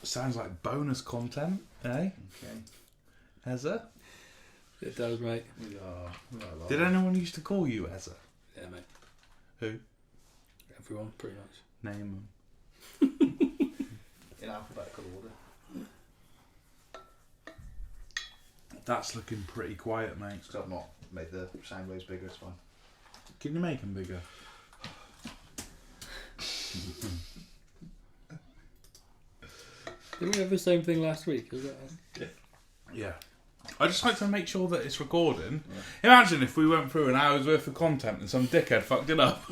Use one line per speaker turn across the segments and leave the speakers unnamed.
Sounds like bonus content, eh?
Okay.
Ezra?
It does, mate.
We are
Did anyone used to call you Ezra?
Yeah, mate.
Who?
Everyone, pretty much.
Name
in alphabetical order.
That's looking pretty quiet, mate.
Because I've not made the sound waves bigger, it's fine.
Can you make them bigger?
Didn't we have the same thing last week? Is that...
Yeah. I just like to make sure that it's recording. Yeah. Imagine if we went through an hour's worth of content and some dickhead fucked it up.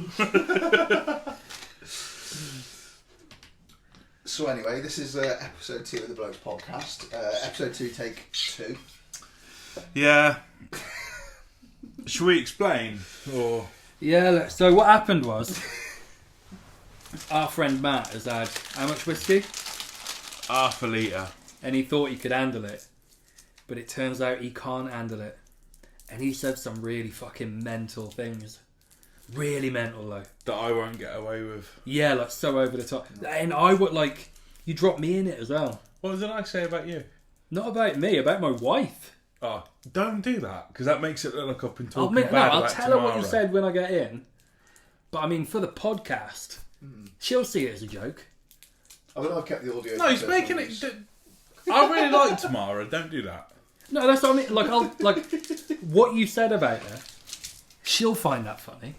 So anyway, this is episode 2 of the Blokes podcast. Episode 2, take 2.
Yeah. Should we explain? Or
Yeah, so what happened was, our friend Matt has had, how much whiskey?
half a litre.
And he thought he could handle it. But it turns out he can't handle it. And he said some really fucking mental things. Really mental, though.
That I won't get away with.
Yeah, like so over the top. And I would, like, you dropped me in it as well.
What did I say about you?
Not about me, about my wife.
Oh, don't do that, because that makes it look like I've been talking bad about
I'll tell her what you
tomorrow.
said when I get in. But I mean, for the podcast, she'll see it as a joke.
I mean, I've kept the audio.
No, he's making it... I really like Tamara, don't do that.
No, that's what I mean. Like, what you said about her, she'll find that funny.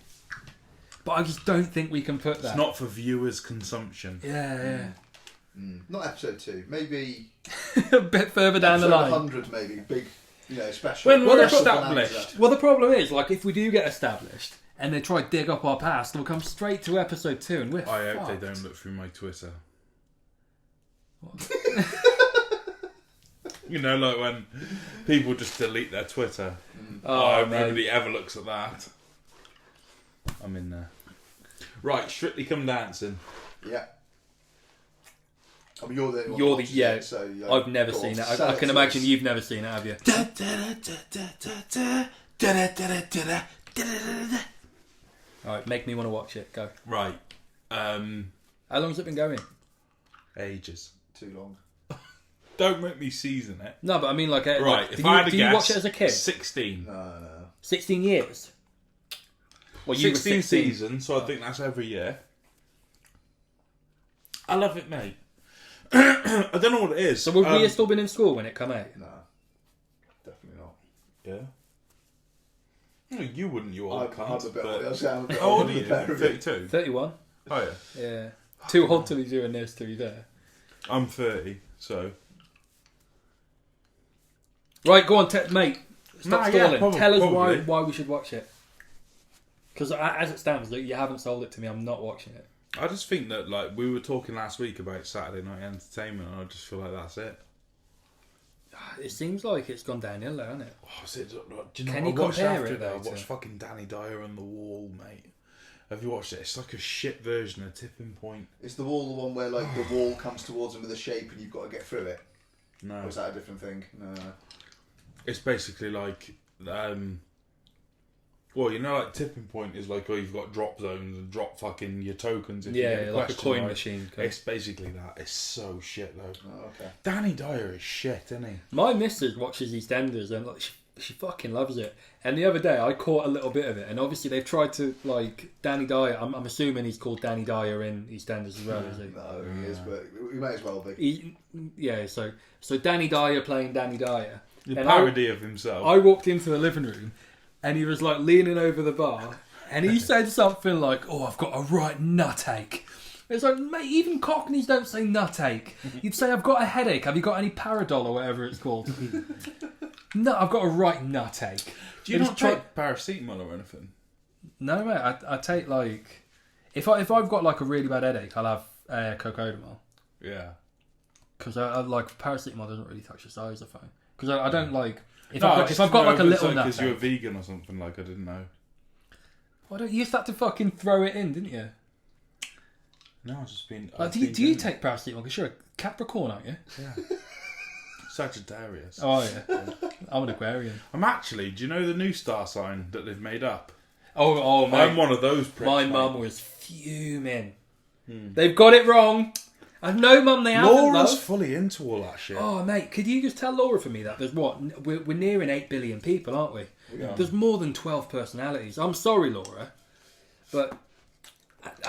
But I just don't think we can put that.
It's not for viewers' consumption.
Yeah.
Not episode 2. Maybe
A bit further down the
episode
line.
100, maybe. Big, special.
When we're
Special
established.
bonanza.
Well, the problem is, like, if we do get established and they try to dig up our past, they'll come straight to episode 2 and we're
I hope
fucked.
they don't look through my Twitter. You know, like when people just delete their Twitter.
Oh,
nobody ever looks at that. I'm in there. Right, Strictly Come Dancing.
Yeah. I mean, you're the only one
You're
who
the
watches
yeah.
it, so,
I've never
go on,
seen it.
sell
I can
to
imagine
us.
you've never seen it, have you? All right, make me want to watch it. Go.
Right.
How long's it been going?
Ages.
Too long.
Don't make me season it.
No, but I mean, like,
Right,
like,
if
did
I had to
you
guess,
watch it as a kid?
16.
No.
16 years. Well, you were
16
16
seasons, so I think that's every year. I love it, mate. I don't know what it is.
So would we have still been in school when it come out?
No. Definitely not.
Yeah. No, you wouldn't, you old
I'm
cunt.
a bit
but-
I'm a bit
How old
older
are you?
than the pair of
32?
31.
Oh, yeah.
Yeah. Too old to be doing this, to be fair.
I'm 30, so...
Right, go on, mate. Stop
Nah,
stalling.
yeah, probably-
Tell us
probably.
why we should watch it. Because as it stands, you haven't sold it to me. I'm not watching it.
I just think that, like, we were talking last week about Saturday night entertainment, and I just feel like that's it.
It seems like it's gone downhill, though, hasn't it?
Oh, is it, do you know
Can
what
you
I watched
compare
after
it,
that? I
though,
watched
to-
fucking Danny Dyer on the Wall, mate. Have you watched it? It's like a shit version of Tipping Point.
Is the wall the one where, like, the wall comes towards him with a shape and you've got to get through it?
No.
Or is that a different thing? No.
It's basically like... well, you know, like, Tipping Point is like, oh, you've got drop zones and drop fucking your tokens if you get
Yeah,
a
like a
question
coin
right.
machine.
It's basically that. It's so shit, though.
Oh, okay.
Danny Dyer is shit, isn't he?
My missus watches EastEnders and like she fucking loves it. And the other day I caught a little bit of it, and obviously they've tried to like Danny Dyer. I'm assuming he's called Danny Dyer in EastEnders as well, is he?
No, he is, but he may as well be.
So Danny Dyer playing Danny Dyer.
The
And
parody of himself.
I walked into the living room, and he was like leaning over the bar, and he said something like, "Oh, I've got a right nutache." It's like, mate, even Cockneys don't say nutache. You'd say, "I've got a headache. Have you got any Paradol or whatever it's called?" No, I've got a right nutache.
Do you
It
not
was
take paracetamol or anything?
No, mate. I take like if I've got like a really bad headache, I'll have cocodamol
Yeah.
because I like paracetamol doesn't really touch the size of phone because I don't like if
No,
I've got like a little nut.
because you're vegan or something, like, I didn't know.
Why don't you used to have to fucking throw it in, didn't you?
No, I've just been...
Like, do you take paracetamol? Because you're a Capricorn, aren't you?
Yeah. Sagittarius.
Oh yeah, I'm an Aquarian.
I'm actually... Do you know the new star sign that they've made up?
Oh, mate.
I'm one of those pricks,
My
mate.
mum was fuming. They've got it wrong. I know, Mum, they haven't.
Laura's
though.
fully into all that shit.
Oh, mate, could you just tell Laura for me that there's what? We're nearing 8 billion people, aren't we?
Yeah.
There's more than 12 personalities. I'm sorry, Laura, but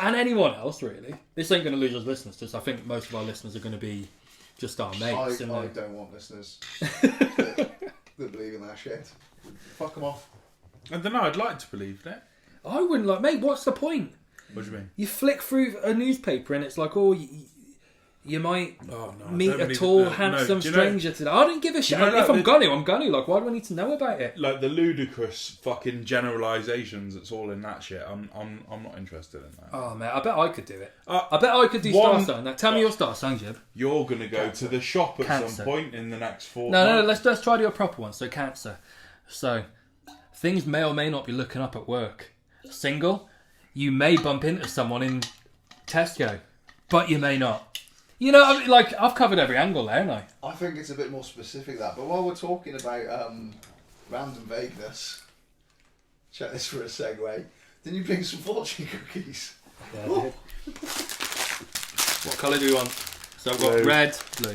and anyone else really. This ain't going to lose us listeners. Just I think most of our listeners are going to be just our mates.
I don't want listeners that believe in that shit. Fuck them off.
I don't know. I'd like to believe that.
I wouldn't like, mate. What's the point?
What do you mean?
You flick through a newspaper and it's like, oh, you might meet
don't
a
believe
tall,
it. No,
handsome
do you know-
stranger today. I don't give a shit.
You know
If
that
I'm gonna. Like, why do I need to know about it?
Like the ludicrous fucking generalisations that's all in that shit. I'm not interested in that.
Oh, mate, I bet I could do it. I bet I could do Star Sign. Now, tell me your Star Sign, Jib.
You're gonna go to the shop at
Cancer.
some point in the next 4
No,
months.
let's try to do a proper one. So, Cancer. So, things may or may not be looking up at work. Single, you may bump into someone in Tesco, but you may not. You know, I mean, like, I've covered every angle there, haven't I?
I think it's a bit more specific that. But while we're talking about random vagueness, check this for a segue. Didn't you bring some fortune cookies?
Yeah, I did. What colour do we want? So I've got
Blue.
red, blue.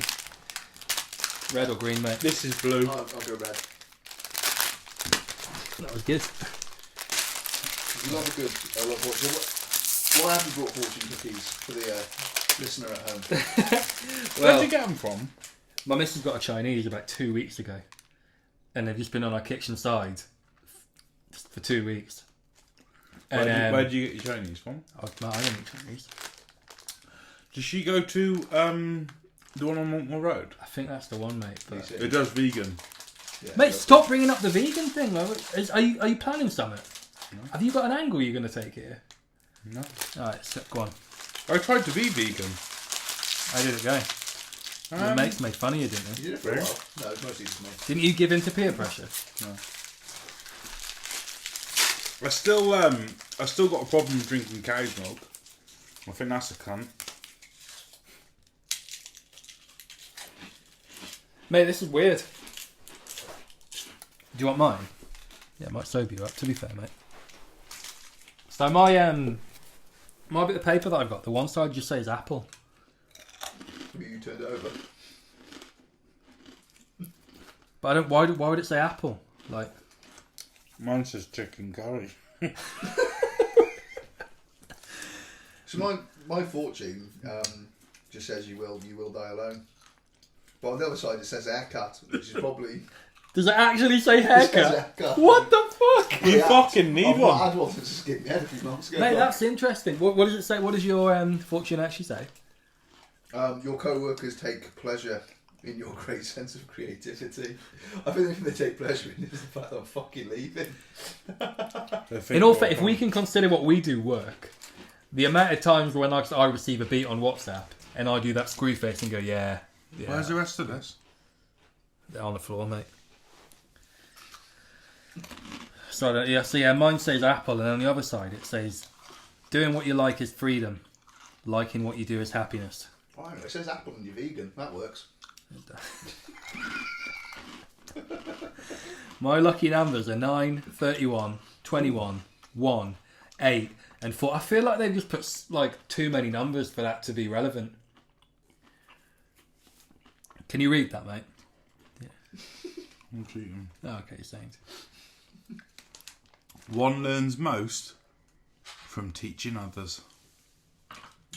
Red or green, mate?
This is blue.
I'll go red.
That was good.
You love a good. I love fortune. Why have you brought fortune cookies for the listener at home?
Where'd you get them from?
My missus got a Chinese about 2 weeks ago. And they've just been on our kitchen side for 2 weeks. And,
Where'd you get your Chinese from?
I don't eat Chinese.
Does she go to the one on Montmore Road?
I think that's the one, mate. But...
It does vegan.
Yeah,
Mate, stop bringing up the vegan thing. Are you planning something?
No.
Have you got an angle you're going to take here?
No.
Alright, so go on.
I tried to be vegan.
How did it go? Your mates made fun of you, didn't they?
You did it for a while. No, it's mostly just me.
Didn't you give in to peer pressure?
No. I still got a problem drinking cow's milk. I think that's a cunt.
Mate, this is weird. Do you want mine? Yeah, it might sober you up, to be fair, mate. So my bit of paper that I've got, the one side just says apple.
Maybe you turned it over.
But I don't. Why would it say apple? Like,
Mine says chicken curry.
So my fortune just says you will die alone. But on the other side it says haircut, which is probably.
does it actually say
It says
haircut?
haircut.
What the fuck?
You
Yeah,
fucking need
I've
one.
not had one since I skipped my head a few months ago.
Mate, that's interesting. What does it say? What does your fortune actually say?
Your co-workers take pleasure in your great sense of creativity. I think the thing they take pleasure in is the fact that I'm fucking leaving.
In all fact, if we can consider what we do work, the amount of times when I receive a beat on WhatsApp and I do that screw face and go, yeah.
Where's the rest of this?
They're on the floor, mate. So yeah, mine says apple, and on the other side it says, doing what you like is freedom, liking what you do is happiness.
Fine, it says apple and you're vegan. That works.
My lucky numbers are 9, 31, 21, 1, 8, and 4. I feel like they've just put like too many numbers for that to be relevant. Can you read that, mate? Oh, okay, saint.
One learns most from teaching others.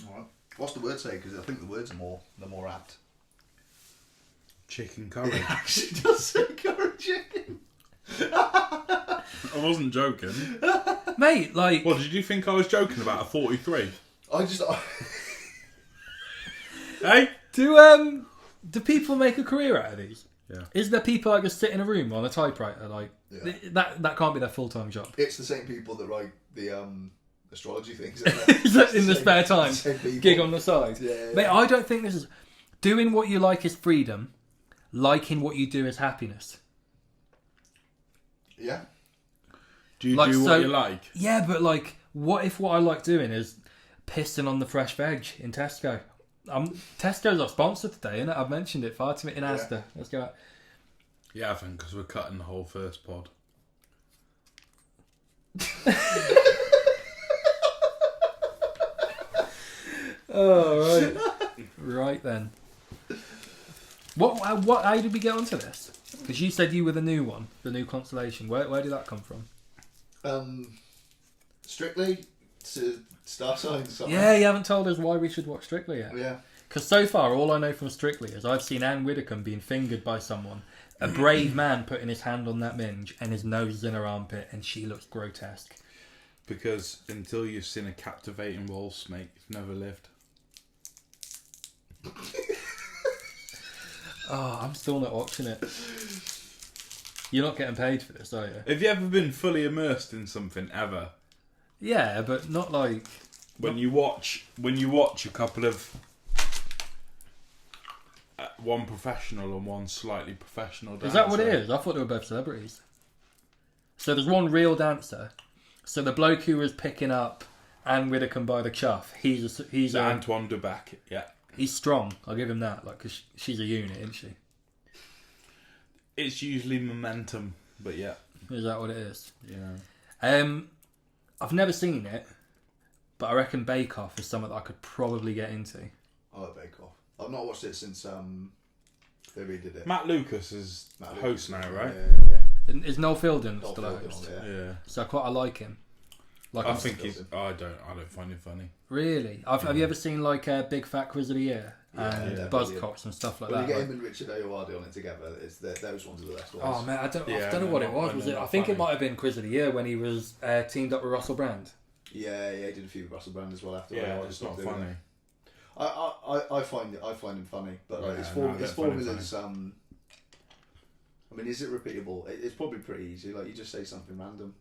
All right. What's the word say? Because I think the words are more apt.
Chicken curry.
It actually does say curry chicken.
I wasn't joking.
Mate, like...
What, did you think I was joking about a 43? Hey?
Do people make a career out of these?
Yeah.
Is there people that just sit in a room on a typewriter? Like,
Yeah.
that can't be their full-time job.
It's the same people that write the astrology things. Isn't it?
In the spare time.
Same people.
Gig on the side.
Yeah.
Mate, I don't think this is... Doing what you like is freedom. Liking what you do is happiness.
Yeah.
Do you
Like,
do
so-
what you like?
Yeah, but like, what if what I like doing is pissing on the fresh veg in Tesco? Tesco's our sponsor today, innit? I've mentioned it far too much in Asda. Let's go out.
Yeah, I think because we're cutting the whole first pod.
Oh, right. right then. What? How did we get onto this? Because you said you were the new one, the new constellation. Where did that come from?
Strictly to star signs.
Yeah, you haven't told us why we should watch Strictly yet.
Yeah.
Because so far, all I know from Strictly is I've seen Anne Widdecombe being fingered by someone, a brave man putting his hand on that minge, and his nose is in her armpit, and she looks grotesque.
Because until you've seen a captivating waltz, mate, you've never lived.
Oh, I'm still not watching it. You're not getting paid for this, are you?
Have you ever been fully immersed in something ever?
Yeah, but not like...
When you watch a couple of one professional and one slightly professional dancer.
Is that what it is? I thought they were both celebrities. So there's one real dancer. So the bloke who was picking up Anne Widdecombe by the chuff, he's
Antoine Debac, yeah.
He's strong. I'll give him that. Like, cause she's a unit, isn't she?
It's usually momentum, but yeah.
Is that what it is?
Yeah.
I've never seen it, but I reckon Bake Off is something that I could probably get into.
I like Bake Off. I've not watched it since they redid it.
Matt Lucas is host now, right?
Yeah.
Is Noel Fielding
Noel
still a
Fielding,
host?
yeah.
So I like him. Like
I think he's. I don't find him funny.
Really? Have you ever seen like Big Fat Quiz of the Year and Buzzcocks and stuff like
When
that?
you get him and Richard Ayoade on it together, those ones are the best ones.
Oh man, I don't know what it was. I think it might have been Quiz of the Year when he was teamed up with Russell Brand.
Yeah, he did a few with Russell Brand as well after.
Yeah, it's not funny.
I find him funny, but like his formulas. I mean, is it repeatable? It's probably pretty easy. Like you just say something random.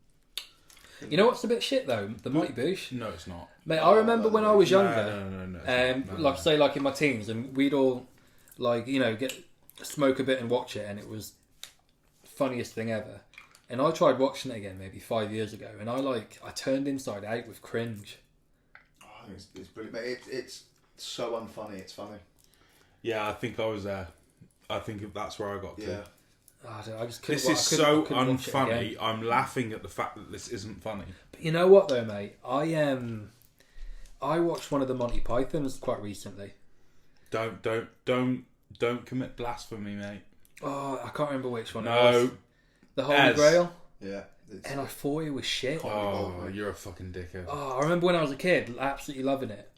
You know what's a bit shit though? The Mighty Boosh.
No, it's not.
Mate, I remember when I was younger.
No.
Like say, like in my teens, and we'd all like smoke a bit and watch it, and it was funniest thing ever. And I tried watching it again maybe 5 years ago, and I turned inside out with cringe.
Oh, I think it's brilliant, mate. It's so unfunny. It's funny.
Yeah, I think I was there. I think that's where I got to.
Yeah.
I just couldn't.
This is so unfunny. I'm laughing at the fact that this isn't funny.
But you know what though, mate? I watched one of the Monty Pythons quite recently.
Don't commit blasphemy, mate.
Oh, I can't remember which one it
No.
was. The Holy Grail.
Yeah.
And I thought it was shit.
Oh, you're a fucking dickhead.
Oh, I remember when I was a kid, absolutely loving it,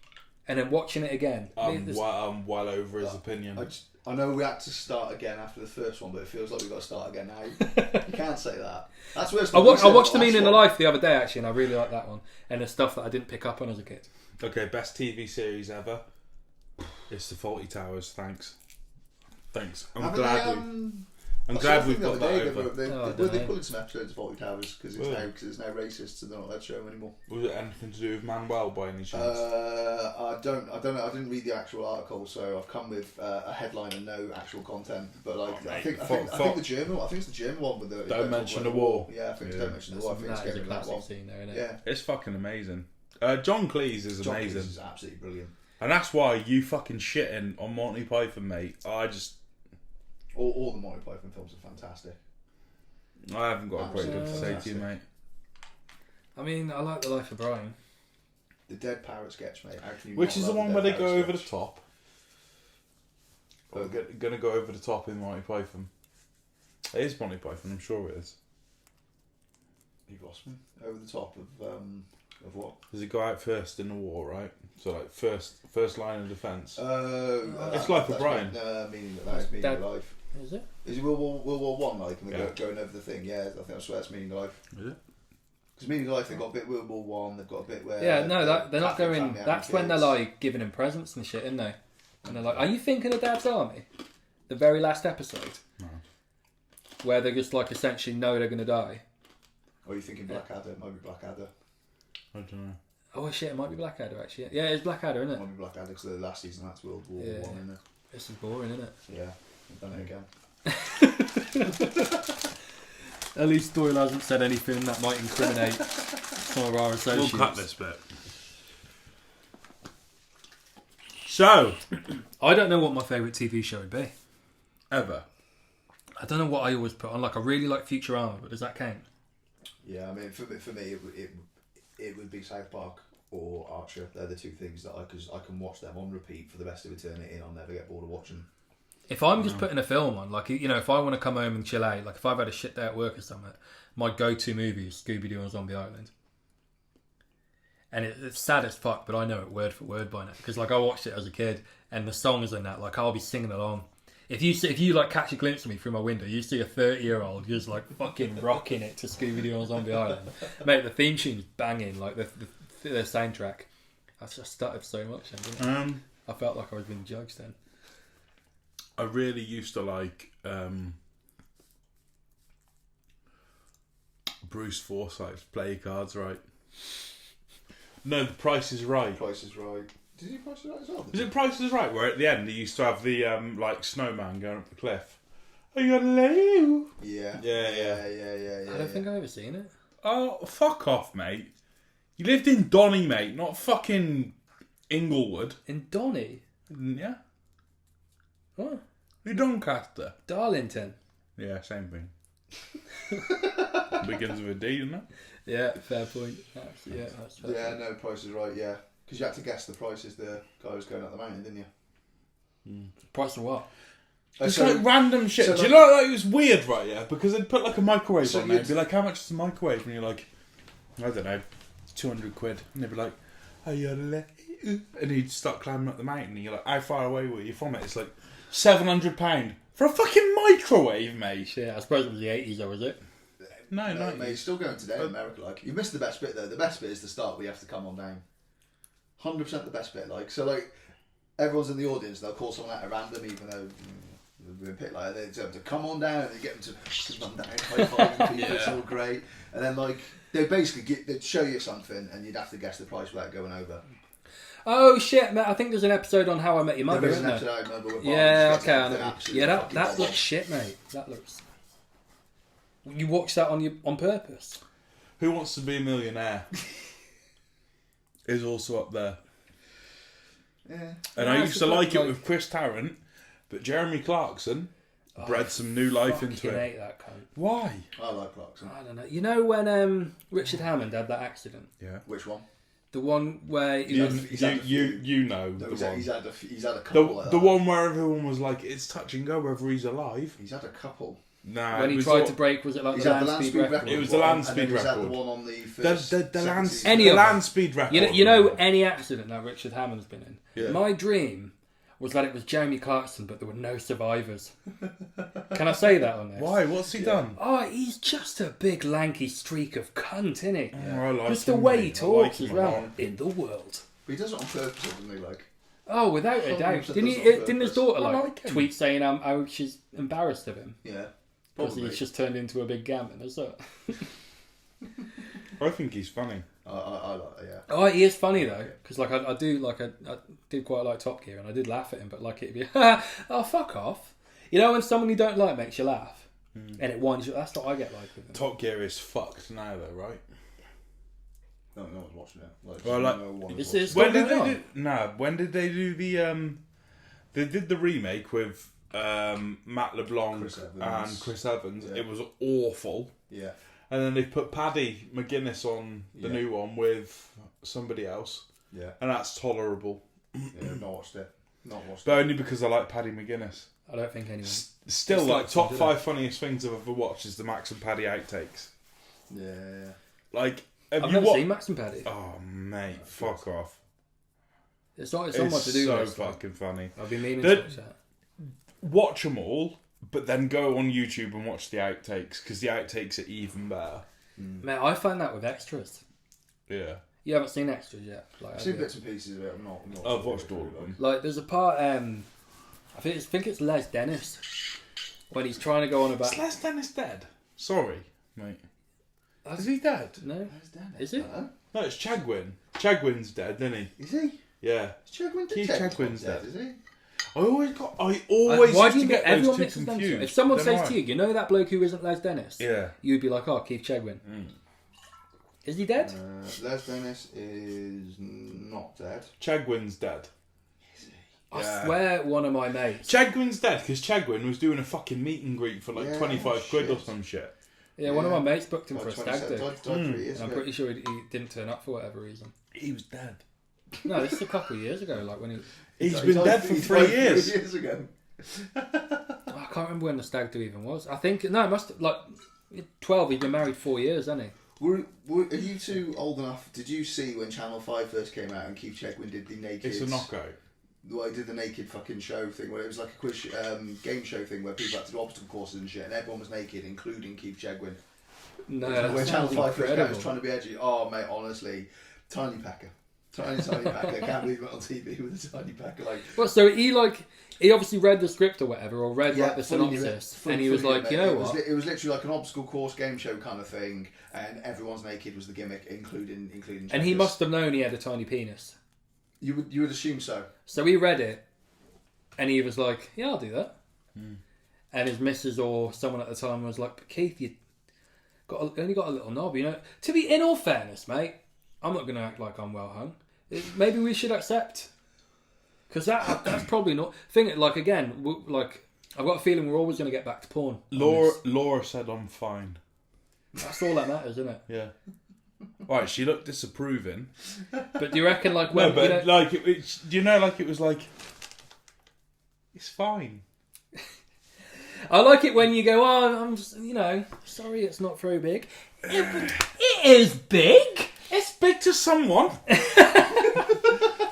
and then watching it again.
I'm well over his opinion.
I know we had to start again after the first one, but it feels like we've got to start again now. You can't say that. That's where
I watched The Meaning of Life the other day, actually, and I really like that one. And the stuff that I didn't pick up on as a kid.
Okay, best TV series ever. It's The Fawlty Towers. Thanks. I'm glad we've got that over.
They pulling some episodes of Fawlty Towers because it's now racist and they're not allowed to show them anymore.
Was it anything to do with Manuel by any chance?
I don't know. I didn't read the actual article, so I've come with a headline and no actual content. But like, I think the German. I think it's the German one with the
Don't mention the war.
Yeah, I think it's Don't Mention the War. I think it's getting that one.
Scene there, isn't it?
Yeah,
It's fucking amazing. John Cleese is
John
amazing.
Cleese is absolutely brilliant.
And that's why you fucking shitting on Monty Python, mate.
All the Monty Python films are fantastic.
I haven't got a great deal to say to you, mate.
I mean, I like The Life of Brian.
The Dead Parrot sketch, mate. How can you
Which
not
is the
love
one where they
Dead
go
Parrot
over the
sketch?
top. Gonna go over the top in Monty Python. It is Monty Python, I'm sure it is.
You've lost me. Over the top of what?
Does it go out first in the war, right? So like first line of defence.
It's
Life of Brian.
Meaning of Life.
Is it?
Is it World War One like? And they're going over the thing. Yeah, I think that's where that's Meaning of Life.
Is it?
Because Meaning of Life, they've got a bit World War One. They've got a bit where.
Yeah, no, they're not going. That's when they're
kids.
like giving him presents and shit, isn't they? And they're like, "Are you thinking of Dad's Army?" The very last episode, where they just like essentially know they're gonna die.
Or are you thinking Blackadder? It might be Blackadder.
I don't know.
Oh shit, it might be Blackadder actually. Yeah, it's Blackadder, isn't
It
it?
might be Blackadder because the last season that's World War
Yeah.
One, isn't it?
This is boring, isn't it?
Yeah, I've done it again.
At least Doyle hasn't said anything that might incriminate some of our associates.
We'll cut this bit. So,
I don't know what my favourite TV show would be.
ever.
I don't know what I always put on. Like, I really like Futurama, but does that count?
Yeah, I mean, for me, it would be South Park. or Archer. They're the two things that I can watch them on repeat for the rest of eternity, and I'll never get bored of watching.
If I'm just putting a film on, like, you know, if I want to come home and chill out, like if I've had a shit day at work or something, my go-to movie is Scooby-Doo on Zombie Island. And it's sad as fuck, but I know it word for word by now. Because, like, I watched it as a kid, and the songs and that, like, I'll be singing along. If you like, catch a glimpse of me through my window, you see a 30-year-old just, like, fucking rocking it to Scooby-Doo on Zombie Island. Mate, the theme tune's banging, like, the soundtrack. I just started so much then, didn't I felt like I was being judged then.
I really used to like Bruce Forsyth's Play Your Cards Right. No, The Price is Right.
Price is Right. Did he Price is Right as well?
Was it Price is Right? Where at the end he used to have the like snowman going up the cliff. Are you gonna let you?
Yeah.
I don't think I've ever seen it.
Oh, fuck off, mate. You lived in Donny, mate, not fucking Inglewood.
In Donny?
Yeah.
What?
You're Doncaster.
Darlington.
Yeah, same thing. Begins with a D, doesn't it?
Yeah, fair point. That's fair.
Yeah, no, Price is Right, yeah. Because you had to guess the prices the guy was going up the mountain, didn't you?
Price of what?
It's like random shit. Do you know like, it was weird, right? Yeah, because they'd put like a microwave on there. It'd be like, how much is the microwave? And you're like, I don't know, 200 quid. And they'd be like, and he'd start climbing up the mountain. And you're like, how far away were you from it? It's like £700 for a fucking microwave, mate.
Yeah, I suppose it was the 80s, though, was it?
No,
mate, it's still going today in America. Like, you missed the best bit though. The best bit is the start. We have to come on down. 100% the best bit. Like, so like, everyone's in the audience. They'll call someone out at random, even though they've been picked. Like, they tell them to come on down, and they get them to come down, high-fiving people. It's all great. And then like, they'd show you something, and you'd have to guess the price without going over.
Oh shit, mate! I think there's an episode on How I Met Your Mother, isn't there?
I remember with
yeah, okay. I know. Yeah, that looks shit, mate. That looks. You watched that on purpose.
Who Wants to Be a Millionaire is also up there.
Yeah.
And I used to like it with Chris Tarrant, but Jeremy Clarkson bred some new life into it.
I hate that cunt.
Why?
I like Clarkson.
I don't know. You know when Richard Hammond had that accident?
Yeah.
Which one?
The one where
you know the one.
He's had a couple.
The one where everyone was like, it's touch and go whether he's alive.
He's had a couple.
Nah,
when he tried to break, was it like the land speed record?
It was the land speed record.
The one on the first,
the land speed record.
You know any accident that Richard Hammond's been in.
Yeah.
My dream was that it was Jeremy Clarkson, but there were no survivors. Can I say that on this?
Why? What's he done?
Oh, he's just a big lanky streak of cunt, isn't he?
Yeah. I like
just
him,
the way he
mate.
talks
like
as well. In the world.
But he does it on purpose, doesn't he? Like.
Oh, without a doubt. Didn't his daughter tweet saying how she's embarrassed of him?
Yeah.
Because he's just turned into a big gammon, is it?
I think he's funny.
I like, yeah.
Oh, he is funny though, because like I did quite like Top Gear, and I did laugh at him, but like it'd be, oh fuck off. You know when someone you don't like makes you laugh, and it winds you. That's what I get like with him.
Top Gear is fucked now though, right?
No one's watching it. Like,
well, like,
no one
when did they do? Nah, when did they do the? They did the remake with Matt LeBlanc and Chris Evans. Yeah. It was awful.
Yeah.
And then they put Paddy McGuinness on the new one with somebody else.
Yeah.
And that's tolerable.
Yeah, not watched it.
But only because I like Paddy McGuinness.
I don't think anyone.
Still, like top 5 funniest things I've ever watched is the Max and Paddy outtakes.
Yeah.
Like,
I've never seen Max and Paddy.
Oh mate, fuck off.
It's not much to do.
So fucking funny.
I've been meaning to watch that.
Watch them all, but then go on YouTube and watch the outtakes because the outtakes are even better.
Mate, I find that with extras.
Yeah.
You haven't seen extras yet. Like,
I've seen bits and pieces of it. I'm not
I've watched all of them.
Like, there's a part. I think it's Les Dennis when he's trying to go on about.
Is Les Dennis dead? Sorry, mate. Is he dead?
No. Is he?
No, it's Chagwin. Chagwin's dead, isn't he?
Is he?
Yeah.
Is Chagwin
Keith Chagwin's dead.
Is he?
I always
why
used
do you
to get
everyone
those two
mixes them
confused.
If someone says to you, you know that bloke who isn't Les Dennis?
Yeah.
You'd be like, oh, Keith Chegwin. Is he dead?
Les Dennis is not dead.
Chagwin's dead.
Is he?
I swear one of my mates.
Chagwin's dead because Chagwin was doing a fucking meet and greet for like 25 quid or some shit.
Yeah, one of my mates booked him for a stag do.
Died 3 years
I'm
ago.
pretty sure he didn't turn up for whatever reason.
He was dead.
No, this is a couple of years ago. Like when he
He's been dead for 3 years.
3 years ago.
I can't remember when the stag do even was. I think it must have, like 12. He'd been married 4 years, hasn't he?
Are you two old enough? Did you see when Channel 5 first came out and Keith Chegwin did the naked?
It's a knockout.
Well, he did the naked fucking show thing where it was like a quiz game show thing where people had to do obstacle courses and shit, and everyone was naked, including Keith Chegwin.
No,
when Channel 5 first came out, was
incredible.
trying to be edgy. Oh mate, honestly, tiny packer. Tiny packer. Can't believe he went on TV with a tiny packer. Like,
well, so he obviously read the script or whatever, or read like the
fully knew
synopsis,
it.
and he was
Fully
like,
knew
you
it.
know
It
what?
was literally like an obstacle course game show kind of thing, and everyone's naked was the gimmick, including.
And he
checkers.
must have known he had a tiny penis.
You would assume so.
So he read it, and he was like, yeah, I'll do that. And his missus or someone at the time was like, but Keith, you only got a little knob, you know. To be in all fairness, mate, I'm not going to act like I'm well hung. Maybe we should accept, because that's probably not thing. Like again, like I've got a feeling we're always going to get back to porn.
Laura said I'm fine.
That's all that matters, isn't it?
Yeah. Right, she looked disapproving.
But do you reckon, like, when
No, but like, do you know, like it was like, it's fine.
I like it when you go, oh, I'm just, sorry, it's not very big. It is big.
It's big to someone.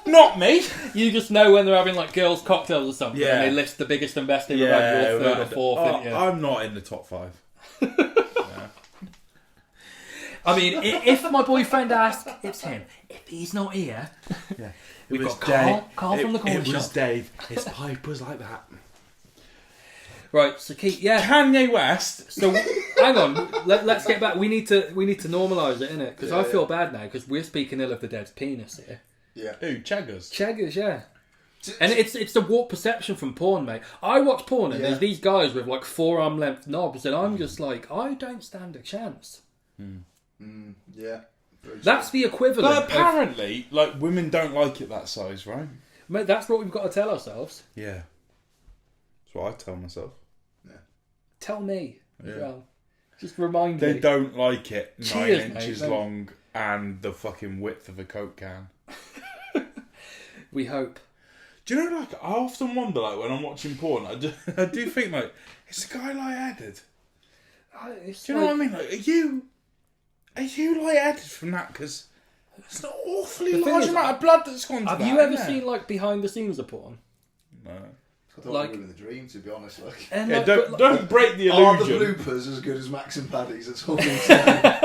Not me.
You just know when they're having like girls' cocktails or something,
Yeah.
and they list the biggest and best in the bag, you're third or fourth.
I'm not in the top 5.
I mean, if my boyfriend asks, it's him. If he's not here,
Yeah.
we've got Carl from the corner
It was
shop.
Dave. His pipe was like that.
Right, so Keith,
Kanye West.
So hang on, let's get back. We need to normalise it, innit? Because I feel bad now because we're speaking ill of the dead's penis here.
Yeah.
Who? Cheggers.
Cheggers, yeah. And it's the warped perception from porn, mate. I watch porn and there's these guys with like forearm length knobs, and I'm just like, I don't stand a chance.
Yeah.
That's the equivalent.
But apparently, like, women don't like it that size, right?
Mate, that's what we've got to tell ourselves.
Yeah. That's what I tell myself.
Tell me.
Yeah.
Well, just remind me.
They don't like it 9
Cheers,
inches
mate.
long and the fucking width of a Coke can.
We hope.
Do you know, like, I often wonder, like, when I'm watching porn, I do think, like, is the guy light-headed? Do you know what I mean? Like, are you light-headed from that? Because it's an awfully
The thing
large
is,
amount of blood that's gone to
Have
that,
you ever
isn't it?
seen like behind the scenes of porn?
No.
I thought
like-
we were in the dream, to be honest. Like,
And
Yeah,
like,
don't break the
are the
illusion.
bloopers as good as Max and Paddy's? That's all I'm saying.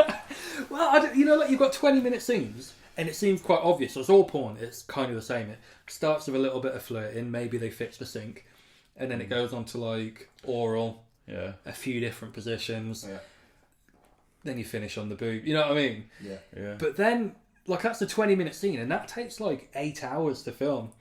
well, like you've got 20-minute scenes, and it seems quite obvious. So it's all porn. It's kind of the same. It starts with a little bit of flirting. Maybe they fix the sink, and then it goes on to like oral.
Yeah.
A few different positions.
Yeah.
Then you finish on the boob. You know what I mean?
Yeah.
Yeah.
But then, like, that's a 20-minute scene, and that takes like 8 hours to film.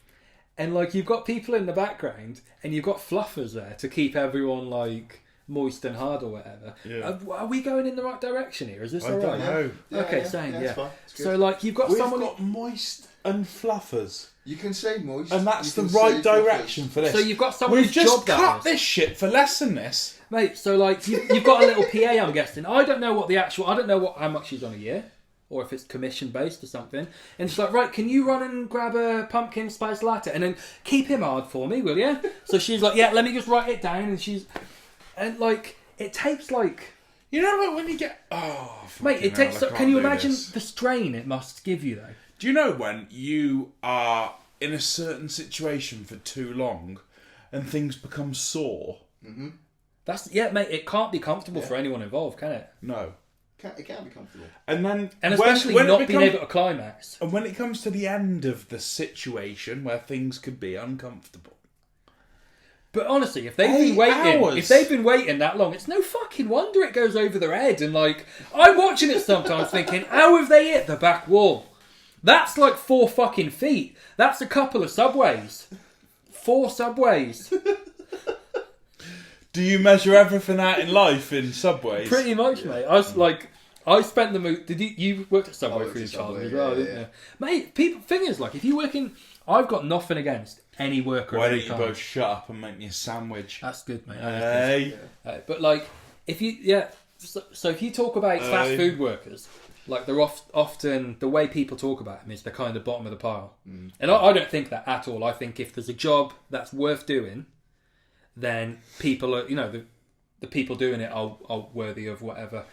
And like, you've got people in the background, and you've got fluffers there to keep everyone like moist and hard or whatever.
Yeah.
Are we going in the right direction here? Is this
I
all
don't
right?
know.
Okay, same,
it's
yeah.
fine. It's good.
So like, you've got
We've
someone.
got moist and fluffers.
You can say moist.
And that's
you
the
can
right
say
direction
fluffers.
for this.
So you've got someone
We've
whose
just
job that
cut
is.
this shit for less than this.
Mate, so like, you've got a little PA, I'm guessing. I don't know how much she's on a year. Or if it's commission based or something. And she's like, right, can you run and grab a pumpkin spice latte? And then keep him hard for me, will you? So she's like, yeah, let me just write it down. And like, it takes like...
You know, like when you get... Oh,
Mate, it
fucking
takes...
hell, I
Can
can't
you
do
imagine
this.
the strain it must give you, though?
Do you know when you are in a certain situation for too long and things become sore?
Mm-hmm.
Yeah, mate, it can't be comfortable for anyone involved, can it?
No.
It can be comfortable.
And then...
And especially
when
not
it
being
becomes,
able to climax.
And when it comes to the end of the situation where things could be uncomfortable.
But honestly, if they've
8
been waiting,
hours.
if they've been waiting that long, it's no fucking wonder it goes over their head. And like, I'm watching it sometimes thinking, how have they hit the back wall? That's like 4 fucking feet. That's a couple of subways. 4 subways.
Do you measure everything out in life in subways?
Pretty much, mate. I spent the move. Did you worked at Subway for your childhood as well, didn't you? Mate, thing is, like, if you're working, I've got nothing against any worker.
Why
of any
don't you
kind.
both shut up and make me a sandwich?
That's good, mate.
Hey.
But like, if you, So if you talk about fast food workers, like they're often the way people talk about them is they're kind of bottom of the pile. And I don't think that at all. I think if there's a job that's worth doing, then people are, the people doing it are worthy of whatever.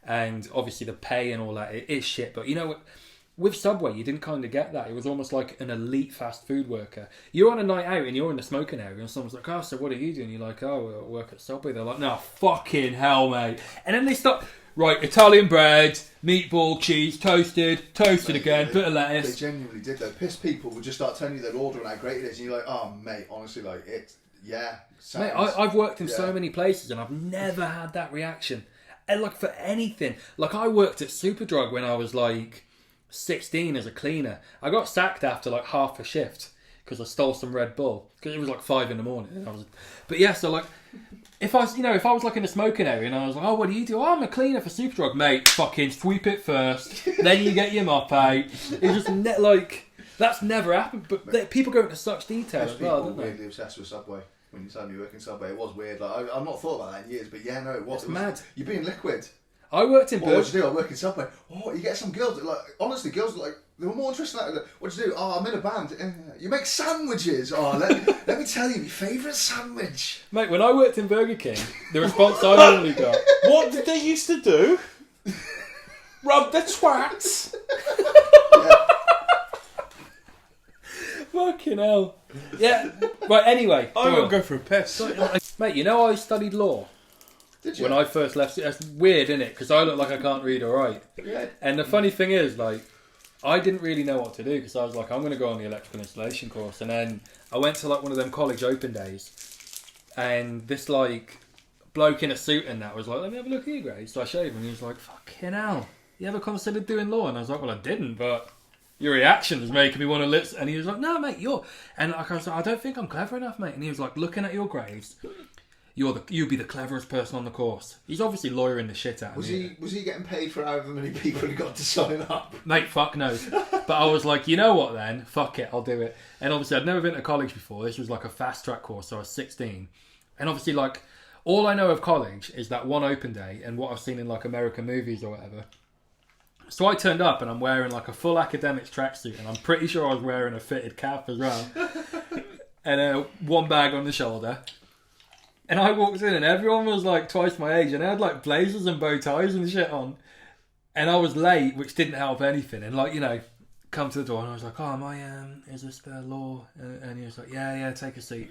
And obviously the pay and all that, it is shit. But with Subway, you didn't kind of get that. It was almost like an elite fast food worker. You're on a night out and you're in the smoking area and someone's like, oh, so what are you doing? You're like, oh, I work at Subway. They're like, no, fucking hell, mate. And then they start, right, Italian bread, meatball, cheese, toasted again, bit of lettuce.
They genuinely did, though. Pissed people would just start telling you their order and how great it is. And you're like, oh, mate, honestly, like, sounds...
Mate, I've worked in so many places and I've never had that reaction. And like for anything. Like I worked at Superdrug when I was like 16 as a cleaner. I got sacked after like half a shift because I stole some Red Bull because it was like 5 a.m. But yeah, so like if I was like in a smoking area and I was like, oh, what do you do? Oh, I'm a cleaner for Superdrug, mate. Fucking sweep it first, then you get your mop out. It's just like that's never happened. But people go into such detail as well, don't they?
Weirdly obsessed with Subway. When you told me you work in Subway, it was weird. Like I've not thought about that in years, but yeah, no, it was.
It's mad.
You're being liquid.
I worked in.
What'd you do? I work in Subway. Oh, you get some girls. Like honestly, girls like they were more interested in that. What'd you do? Oh, I'm in a band. You make sandwiches. Oh, let me tell you, my favourite sandwich.
Mate, when I worked in Burger King, the response I normally got.
What did they used to do? Rub the twats.
Fucking hell. Yeah. Right, anyway.
I'm going to go for a piss.
Mate, I studied law.
Did you?
When I first left. That's weird, isn't it? Because I look like I can't read or write.
Yeah.
And the funny thing is, like, I didn't really know what to do because I was like, I'm going to go on the electrical installation course. And then I went to like one of them college open days. And this like bloke in a suit and that was like, let me have a look at your grades. So I showed him and he was like, fucking hell. You ever considered doing law? And I was like, well, I didn't, but... your reaction is making me want to listen. And he was like, no, mate, And I was like, I don't think I'm clever enough, mate. And he was like, looking at your grades, you'd be the cleverest person on the course. He's obviously lawyering the shit out of me.
Was he getting paid for however many people he got to sign up?
Mate, fuck knows. But I was like, you know what then? Fuck it, I'll do it. And obviously I'd never been to college before. This was like a fast track course, so I was 16. And obviously like, all I know of college is that one open day and what I've seen in like American movies or whatever. So I turned up and I'm wearing like a full academics tracksuit and I'm pretty sure I was wearing a fitted cap as well. And one bag on the shoulder. And I walked in and everyone was like twice my age and they had like blazers and bow ties and shit on. And I was late, which didn't help anything. And like, come to the door and I was like, oh, is this the law? And he was like, yeah, take a seat.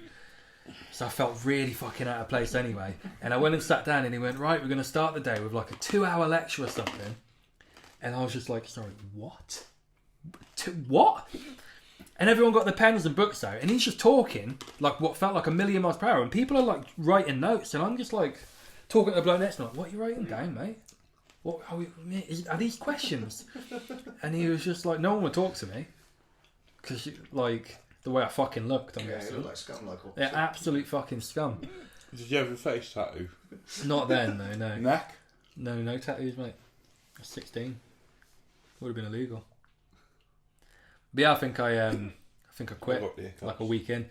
So I felt really fucking out of place anyway. And I went and sat down and he went, right, we're going to start the day with like a 2-hour lecture or something. And I was just like, sorry, what? What? And everyone got their pens and books out. And he's just talking like what felt like a million miles per hour. And people are like writing notes. And I'm just like talking to the bloke next to me. Like, what are you writing down, mate? What are these questions? And he was just like, no one would talk to me. Because like the way I fucking looked.
Yeah, you look like scum.
Yeah, absolute fucking scum.
Did you have a face tattoo?
Not then, no.
Neck?
No tattoos, mate. I was 16. Would have been illegal. But yeah, I think I quit like a week in.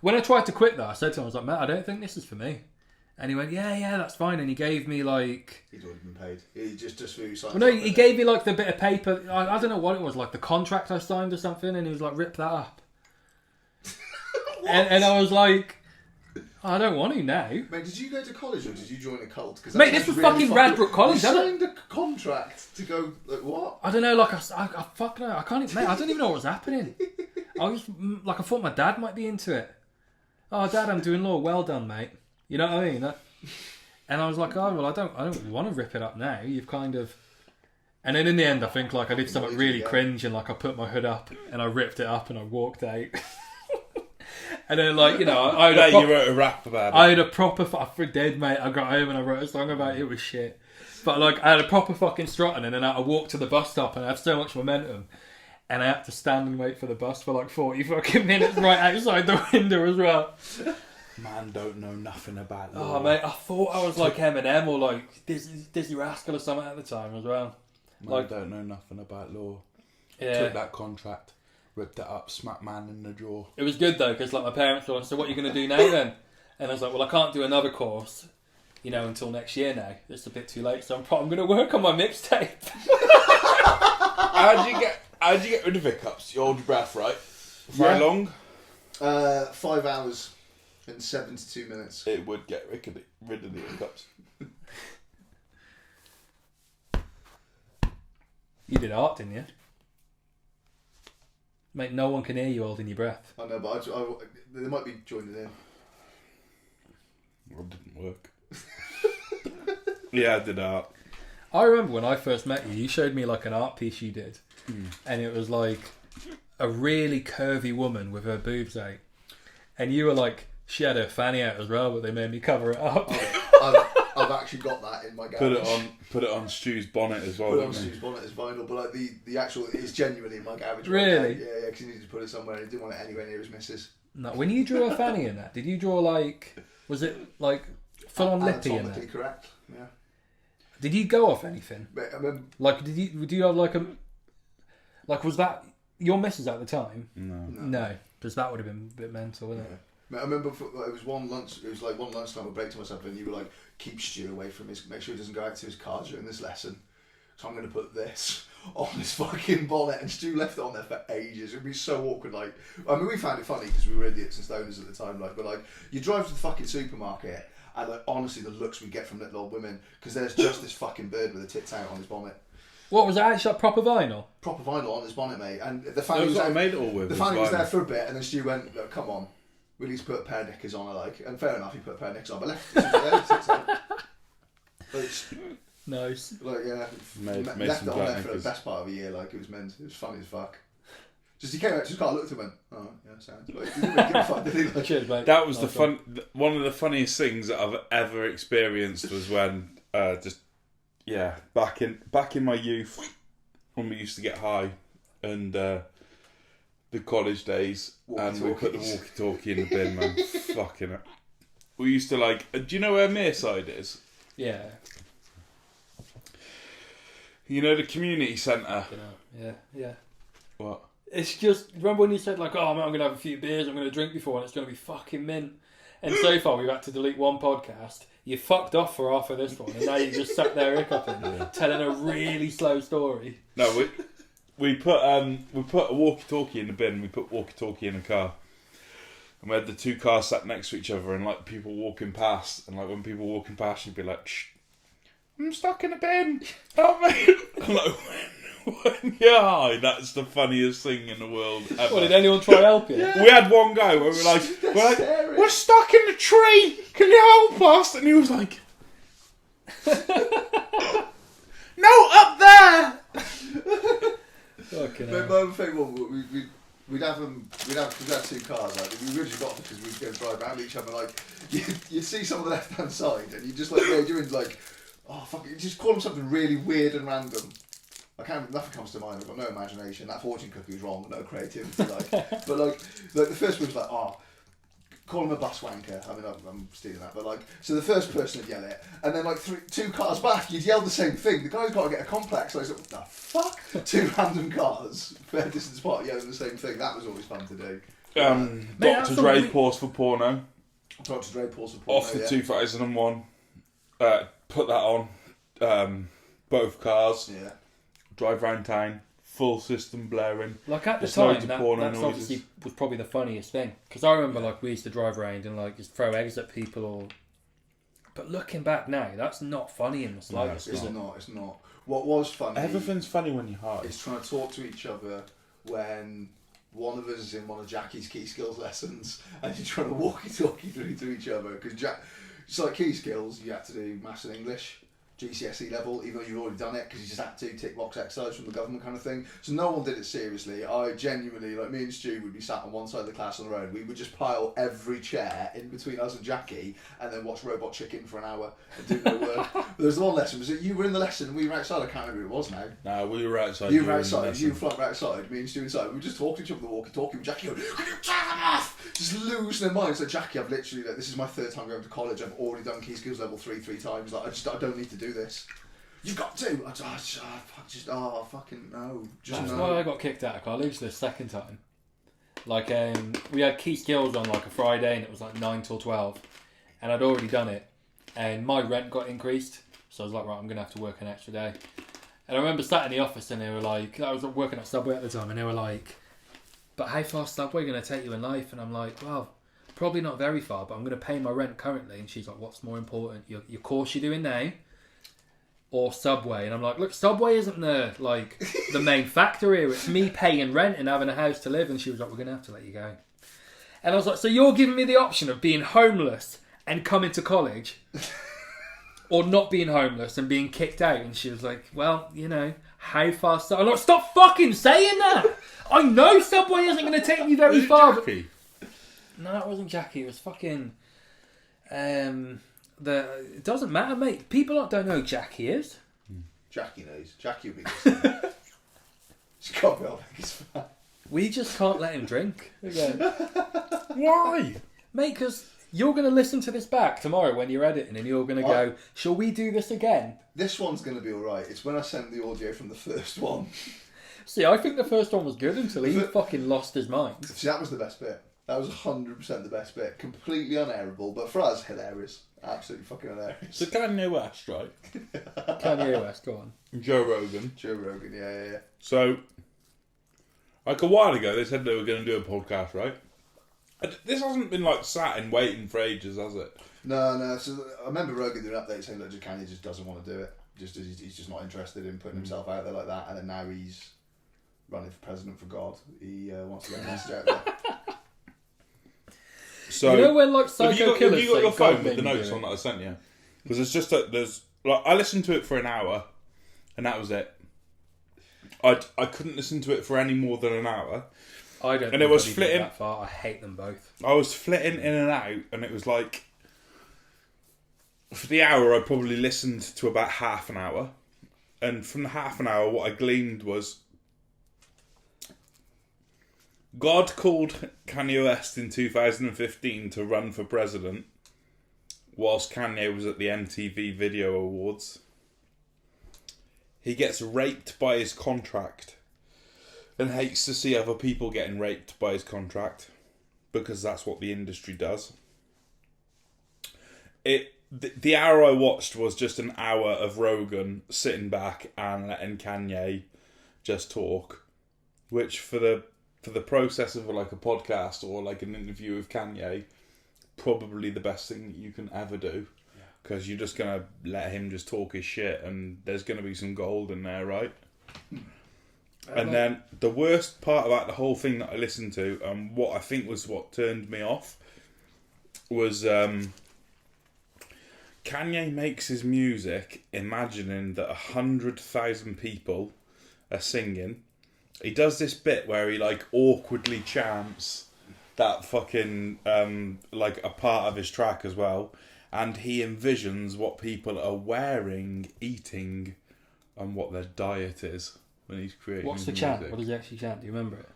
When I tried to quit though, I said to him, I was like, Matt, I don't think this is for me. And he went, yeah, that's fine. And he gave me like...
He'd already been paid. He just for you signed.
Well, no, he gave me like the bit of paper. I don't know what it was, like the contract I signed or something. And he was like, rip that up. and I was like... I don't want to now.
Mate, did you go to college or did you join a cult?
Mate, this was really fucking Radbrook College.
You signed a contract to go, like, what?
I don't know, like, I fuck no, I can't even, mate, I don't even know what was happening. I thought my dad might be into it. Oh, Dad, I'm doing law. Well done, mate. You know what I mean? And I was like, oh, well, I don't want to rip it up now. You've kind of... And then in the end, I think, like, I did something really cringe and, like, I put my hood up and I ripped it up and I walked out. And then, like, I had
you wrote a rap about it.
I had a proper... I did, mate. I got home and I wrote a song about it. It was shit. But, like, I had a proper fucking strutting and then I walked to the bus stop and I had so much momentum. And I had to stand and wait for the bus for, like, 40 fucking minutes right outside the window as well.
Man don't know nothing about law.
Oh, mate, I thought I was, like, Eminem or, like, Dizzy Rascal or something at the time as well.
Man don't know nothing about law.
Yeah.
Took that contract. Ripped it up, smacked man in the jaw.
It was good though, because like my parents were like, so what are you going to do now then? And I was like, well, I can't do another course until next year now. It's a bit too late, so I'm going to work on my mixtape.
How'd you get rid of hiccups? You hold your breath, right? For how long?
5 hours and 72 minutes.
It would get rid of the hiccups.
You did art, didn't you? Mate, no one can hear you holding your breath.
I know, but they might be joining in.
Well, it didn't work. Yeah, I did art.
I remember when I first met you, you showed me like an art piece you did. And it was like a really curvy woman with her boobs out. And you were like, she had her fanny out as well, but they made me cover it up.
I've actually got that in my garage.
Put it on Stu's bonnet as well.
Put it on Stu's bonnet as vinyl, but like the actual, it's genuinely in my garage.
Really?
Right, yeah, because he needed to put it somewhere and he didn't want it anywhere near his missus.
No, when you drew a fanny in that, did you draw like, was it like full on lippy in that?
Correct, yeah.
Did you go off anything?
Mate, I mean,
like, do you have like was that your missus at the time? No, because that would have been a bit mental, wouldn't it?
Mate, I remember it was one lunchtime I break to myself and you were like, keep Stu away from make sure he doesn't go out to his car during this lesson. So I'm going to put this on his fucking bonnet, and Stu left it on there for ages. It would be so awkward. Like, I mean, we found it funny because we were idiots and stoners at the time. Like, but like, you drive to the fucking supermarket, and like, honestly, the looks we get from little old women, because there's just this fucking bird with the tits out on his bonnet.
What was that? Actually, like proper vinyl?
Proper vinyl on his bonnet, mate. And the fanny
was
was
what I made it all with.
The fanny was there for a bit, and then Stu went, "Look, come on, we'll at least put a pair of knickers on." And fair enough, he put a pair of knickers on, but left it tits out.
Nice.
Like, yeah,
made
left
some
it on there
black
for the best part of a year. Like, it was meant. It was funny as fuck. Just he came out, just kind of looked at him and went, "Oh, yeah, sounds." Like, he didn't really give a fuck, did he? Like,
cheers, mate.
That was one of the funniest things that I've ever experienced was when back in my youth when we used to get high and the college days and we put the walkie-talkie in the bin, man. Fucking it. We used to like. Do you know where Mearside is?
Yeah.
You know the community centre?
Yeah.
What?
It's just, remember when you said like, oh man, I'm going to have a few beers, I'm going to drink before and it's going to be fucking mint. And so far we've had to delete one podcast. You fucked off for half of this one and now you just sat there hiccuping, telling a really slow story.
No, we put a walkie-talkie in the bin, we put walkie-talkie in a car. And we had the two cars sat next to each other and like people walking past. And like when people walking past, you'd be like, shh, I'm stuck in a bin. Help me. I'm like, when you're high, that's the funniest thing in the world ever.
Well, did anyone try to help you?
Yeah. We had one guy where we were like, we're stuck in the tree. Can you help us? And he was like, no, up there.
Fucking
but my favourite one, we'd have two cars. Like, we originally got them because we'd go drive around each other. Like, you'd see some on the left hand side, and you just like doing like, oh fuck it, just call them something really weird and random. Nothing comes to mind. I've got no imagination. That fortune cookie was wrong, no creativity. Like, but like the first one was like, oh, call him a bus wanker. I mean, I'm stealing that, but like, so the first person would yell it, and then like two cars back, you'd yell the same thing. The guy's got to get a complex. Like, what the fuck? Two random cars, fair distance apart, yelling the same thing. That was always fun to do.
Dr. Dre pause for porno.
Dr. Dre pause for porno.
Off the 2001. Put that on. Both cars.
Yeah.
Drive round town. Full system blaring.
Like at the time, that's obviously was probably the funniest thing. Because I remember like we used to drive around and like just throw eggs at people or... But looking back now, that's not funny in the slightest.
No, it's not. What was funny...
Everything's funny when you're high.
It's trying to talk to each other when one of us is in one of Jackie's key skills lessons and you're trying to walkie-talkie through to each other. Because it's like key skills, you have to do maths and English. GCSE level, even though you've already done it, because you just had to tick box exercise from the government kind of thing. So no one did it seriously. I genuinely, like me and Stu would be sat on one side of the class on the road. We would just pile every chair in between us and Jackie and then watch Robot Chicken for an hour and do no work. But there was one lesson, was it you were in the lesson and we were outside? I can't remember who it was now.
No, we were outside.
You were outside, you were outside, me and Stu inside. We would just talk to each other on the walkie-talkie with Jackie going, "Can you turn them off?" Just losing their minds. Like, Jackie, I've literally, like, this is my third time going to college. I've already done key skills level 3 times. Like, I don't need to do this. You've got to. Fucking no.
That's why I got kicked out of college the second time. Like, we had key skills on like a Friday and it was like 9 till 12, and I'd already done it. and my rent got increased. So I was like, right, I'm going to have to work an extra day. And I remember sat in the office and they were like, I was working at Subway at the time, and they were like, but how far is Subway going to take you in life? And I'm like, well, probably not very far, but I'm going to pay my rent currently. And she's like, what's more important, your course you're doing now or Subway? And I'm like, look, Subway isn't the main factor here. It's me paying rent and having a house to live. And she was like, we're going to have to let you go. And I was like, so you're giving me the option of being homeless and coming to college or not being homeless and being kicked out? And she was like, well, you know, how far... I'm like, stop fucking saying that! I know Subway isn't going to take me very far.
Jackie?
No, it wasn't Jackie. It was fucking... It doesn't matter, mate. People don't know who Jackie is.
Jackie knows. Jackie will be listening. She can't be our biggest fan.
We just can't let him drink again.
Why?
Mate, because you're going to listen to this back tomorrow when you're editing and you're going to go, shall we do this again?
This one's going to be alright. It's when I sent the audio from the first one.
See, I think the first one was good until he fucking lost his mind.
See, that was the best bit. That was 100% the best bit. Completely unairable, but for us, hilarious. Absolutely fucking hilarious.
So Kanye West, right?
Kanye West, go on.
Joe Rogan.
Joe Rogan, yeah.
So, like a while ago, they said they were going to do a podcast, right? This hasn't been like sat and waiting for ages, has it?
No. So I remember Rogan doing an update saying that Kanye just doesn't want to do it. He's just not interested in putting himself out there like that. And then now he's running for president for God. He wants to get a message out there.
So,
you know when like Psycho Killers
have you got your
say,
phone
"God
with the
made me
notes
do
on
it"?
that I sent you? Because it's just that there's like I listened to it for an hour, and that was it. I couldn't listen to it for any more than an hour.
I don't.
And
think
it was
I'd even
flitting.
that far. I hate them both.
I was flitting in and out, and it was like for the hour I probably listened to about half an hour, and from the half an hour, what I gleaned was God called Kanye West in 2015 to run for president, whilst Kanye was at the MTV Video Awards. He gets raped by his contract and hates to see other people getting raped by his contract because that's what the industry does. The hour I watched was just an hour of Rogan sitting back and letting Kanye just talk, which for the process of like a podcast or like an interview with Kanye, probably the best thing that you can ever do, because you're just gonna let him just talk his shit, and there's gonna be some gold in there, right? And then the worst part about the whole thing that I listened to, and what I think was what turned me off, was Kanye makes his music imagining that 100,000 people are singing. He does this bit where he like awkwardly chants that fucking like a part of his track as well, and he envisions what people are wearing, eating, and what their diet is when he's creating.
What's the chant? What does he actually chant? Do you remember it?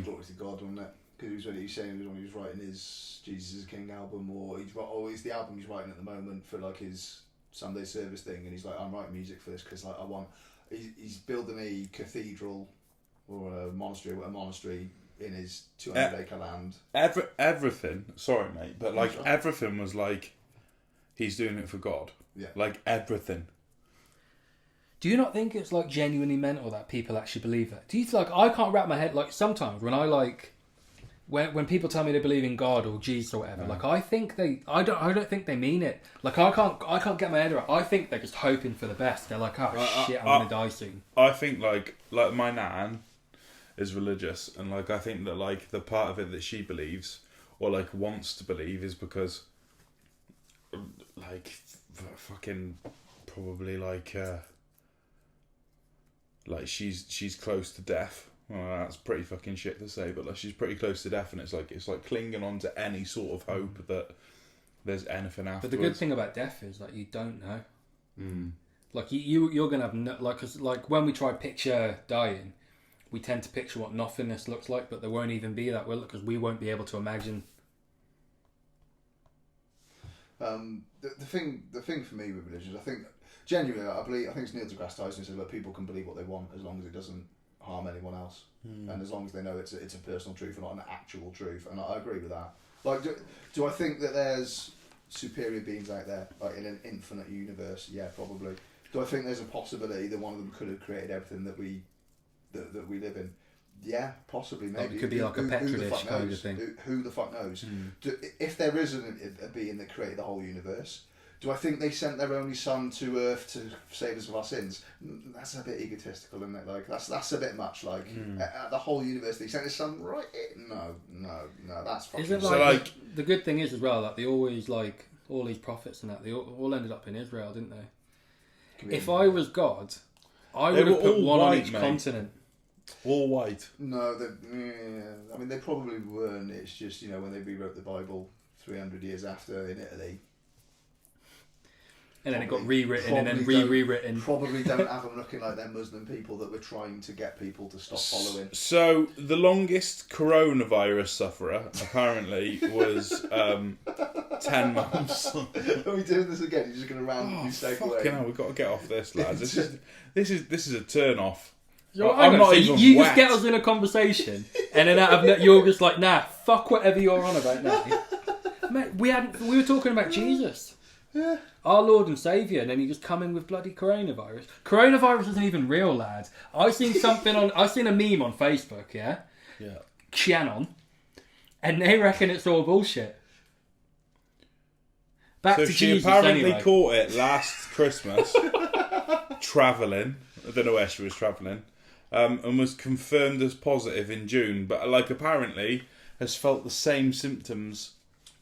Glory to God, wasn't it? Because he was saying when he was writing his Jesus is King album, or it's the album he's writing at the moment for like his Sunday service thing, and he's like, I'm writing music for this because like he's building a cathedral or a monastery in his 200-acre land.
Everything. Sorry, mate, but like everything was like he's doing it for God.
Yeah.
Like everything.
Do you not think it's like genuinely mental that people actually believe that? Do you like I can't wrap my head like sometimes when I like when people tell me they believe in God or Jesus or whatever, like I think I don't think they mean it. Like I can't get my head around. I think they're just hoping for the best. They're like, oh shit, I'm gonna die soon.
I think like my nan is religious, and like I think that like the part of it that she believes or like wants to believe is because like fucking probably like she's close to death. Well, that's pretty fucking shit to say, but like she's pretty close to death, and it's like clinging on to any sort of hope that there's anything afterwards.
But the good thing about death is like you don't know. Like you're gonna have cause like when we try picture dying, we tend to picture what nothingness looks like, but there won't even be that, will it? Because we won't be able to imagine.
The thing for me with religion, I think genuinely, I think it's Neil deGrasse Tyson who said that people can believe what they want as long as it doesn't harm anyone else, and as long as they know it's a personal truth and not an actual truth. And I agree with that. Like, do I think that there's superior beings out there, like in an infinite universe? Yeah, probably. Do I think there's a possibility that one of them could have created everything that we live in? Yeah, possibly, maybe.
It could be like a Petri dish kind of thing.
Who the fuck knows? If there is a being that created the whole universe, do I think they sent their only son to Earth to save us of our sins? That's a bit egotistical, isn't it? Like that's a bit much. Like the whole universe, they sent his son right in. No, that's fucking.
Is it like the good thing is as well? Like they always like all these prophets and that they all ended up in Israel, didn't they? If I was God, I would have put one on each continent.
All white.
No, I mean they probably weren't. It's just when they rewrote the Bible 300 years after in Italy.
And then it got rewritten and then rewritten.
Probably don't have them looking like they're Muslim people that were trying to get people to stop following.
So the longest coronavirus sufferer apparently was 10 months.
Are we doing this again? You're just going to randomly segue away.
Fucking hell, we've got to get off this, lads. This is a turn off.
I'm not even you wet. Just get us in a conversation, and then out of you're just like, nah, fuck whatever you're on about now. Mate, we were talking about Jesus.
Yeah.
Our Lord and Saviour, and then you just come in with bloody coronavirus. Coronavirus isn't even real, lad. I seen a meme on Facebook, yeah?
Yeah.
Shannon. And they reckon it's all bullshit. Back to
she
Jesus
apparently
anyway.
caught it last Christmas, travelling. I don't know where she was travelling. And was confirmed as positive in June, but apparently has felt the same symptoms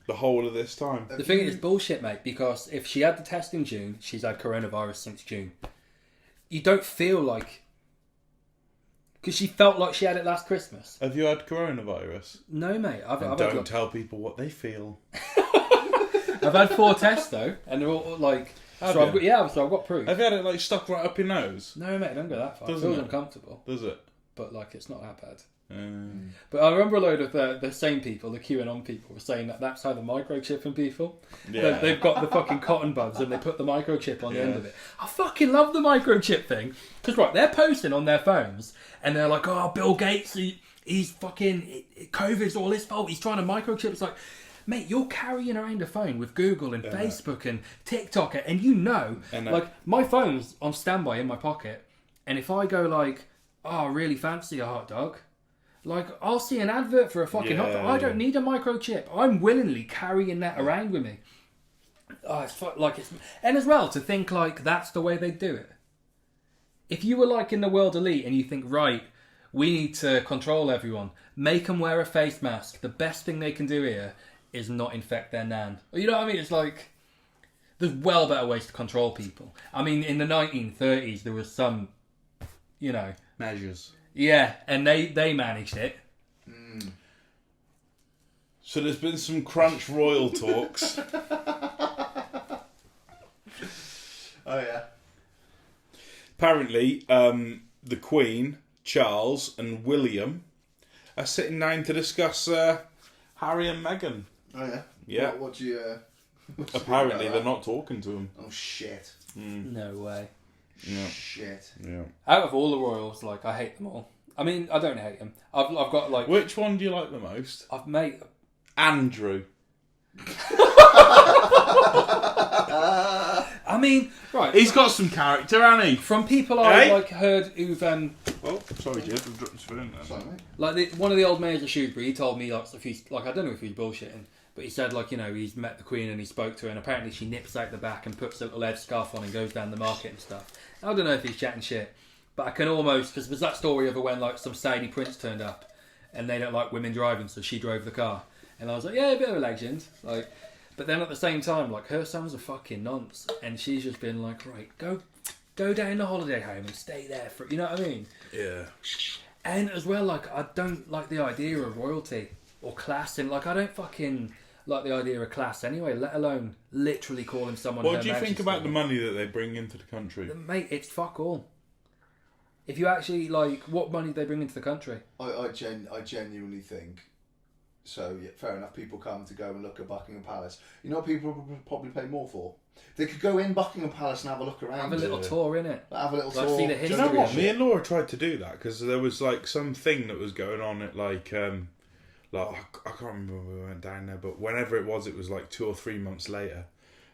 the whole of this time.
The thing is bullshit, mate, because if she had the test in June, she's had coronavirus since June. You don't feel like... Because she felt like she had it last Christmas.
Have you had coronavirus?
No, mate. I've
don't tell people what they feel.
I've had 4 tests, though, and they're all like... So I've got proof.
Have you had it stuck right up your nose?
No, mate, don't go that far. It feels uncomfortable.
Does it?
But it's not that bad. But I remember a load of the same people, the QAnon people, were saying that's how they're microchipping people. Yeah. They've got the fucking cotton buds and they put the microchip on the end of it. I fucking love the microchip thing. Because, they're posting on their phones and they're like, oh, Bill Gates, he's fucking... COVID's all his fault. He's trying to microchip. It's like... Mate, you're carrying around a phone with Google and Facebook and TikTok, and my phone's on standby in my pocket, and if I go really fancy a hot dog, I'll see an advert for a fucking hot dog. I don't need a microchip. I'm willingly carrying that around with me. Oh, it's and as well to think that's the way they do it. If you were in the world elite and you think we need to control everyone, make them wear a face mask. The best thing they can do here is not infect their nan. You know what I mean? It's there's well better ways to control people. I mean, in the 1930s, there was some,
measures.
Yeah, and they managed it.
So there's been some Crunch Royal talks.
Oh, yeah.
Apparently, the Queen, Charles, and William are sitting down to discuss Harry and Meghan.
Oh, yeah?
Yeah.
What do you...
Apparently they're not talking to him.
Oh, shit.
No way.
Yeah.
Shit.
Yeah.
Out of all the royals, I hate them all. I mean, I don't hate them. I've got
Which one do you like the most?
I've made...
Andrew.
I mean, right.
He's got some character, hasn't he?
From people I've heard who've
Oh, sorry, Jeff. I've dropped his phone there.
Sorry, mate.
one of the old mayors of Shrewsbury, he told me if he's I don't know if he's bullshitting, but he said he's met the Queen and he spoke to her, and apparently she nips out the back and puts a little head scarf on and goes down the market and stuff. I don't know if he's chatting shit, but I can almost, because there's that story of when some Saudi prince turned up and they don't like women driving, so she drove the car, and I was like, yeah, a bit of a legend, But then at the same time, her son's a fucking nonce, and she's just been right, go down the holiday home and stay there for, you know what I mean?
Yeah.
And as well, I don't like the idea of royalty or class, and I don't fucking like the idea of class anyway, let alone literally calling someone.
What do you think about the money that they bring into the country?
Mate, it's fuck all. If you actually what money they bring into the country?
I genuinely think. So, yeah, fair enough, people come to go and look at Buckingham Palace. You know what people would probably pay more for? They could go in Buckingham Palace and have a look around.
Have a little tour, innit?
Have a little tour.
See the
Do
history.
you know what? Me and Laura tried to do that because there was some thing that was going on at like I can't remember when we went down there, but whenever it was like 2 or 3 months later,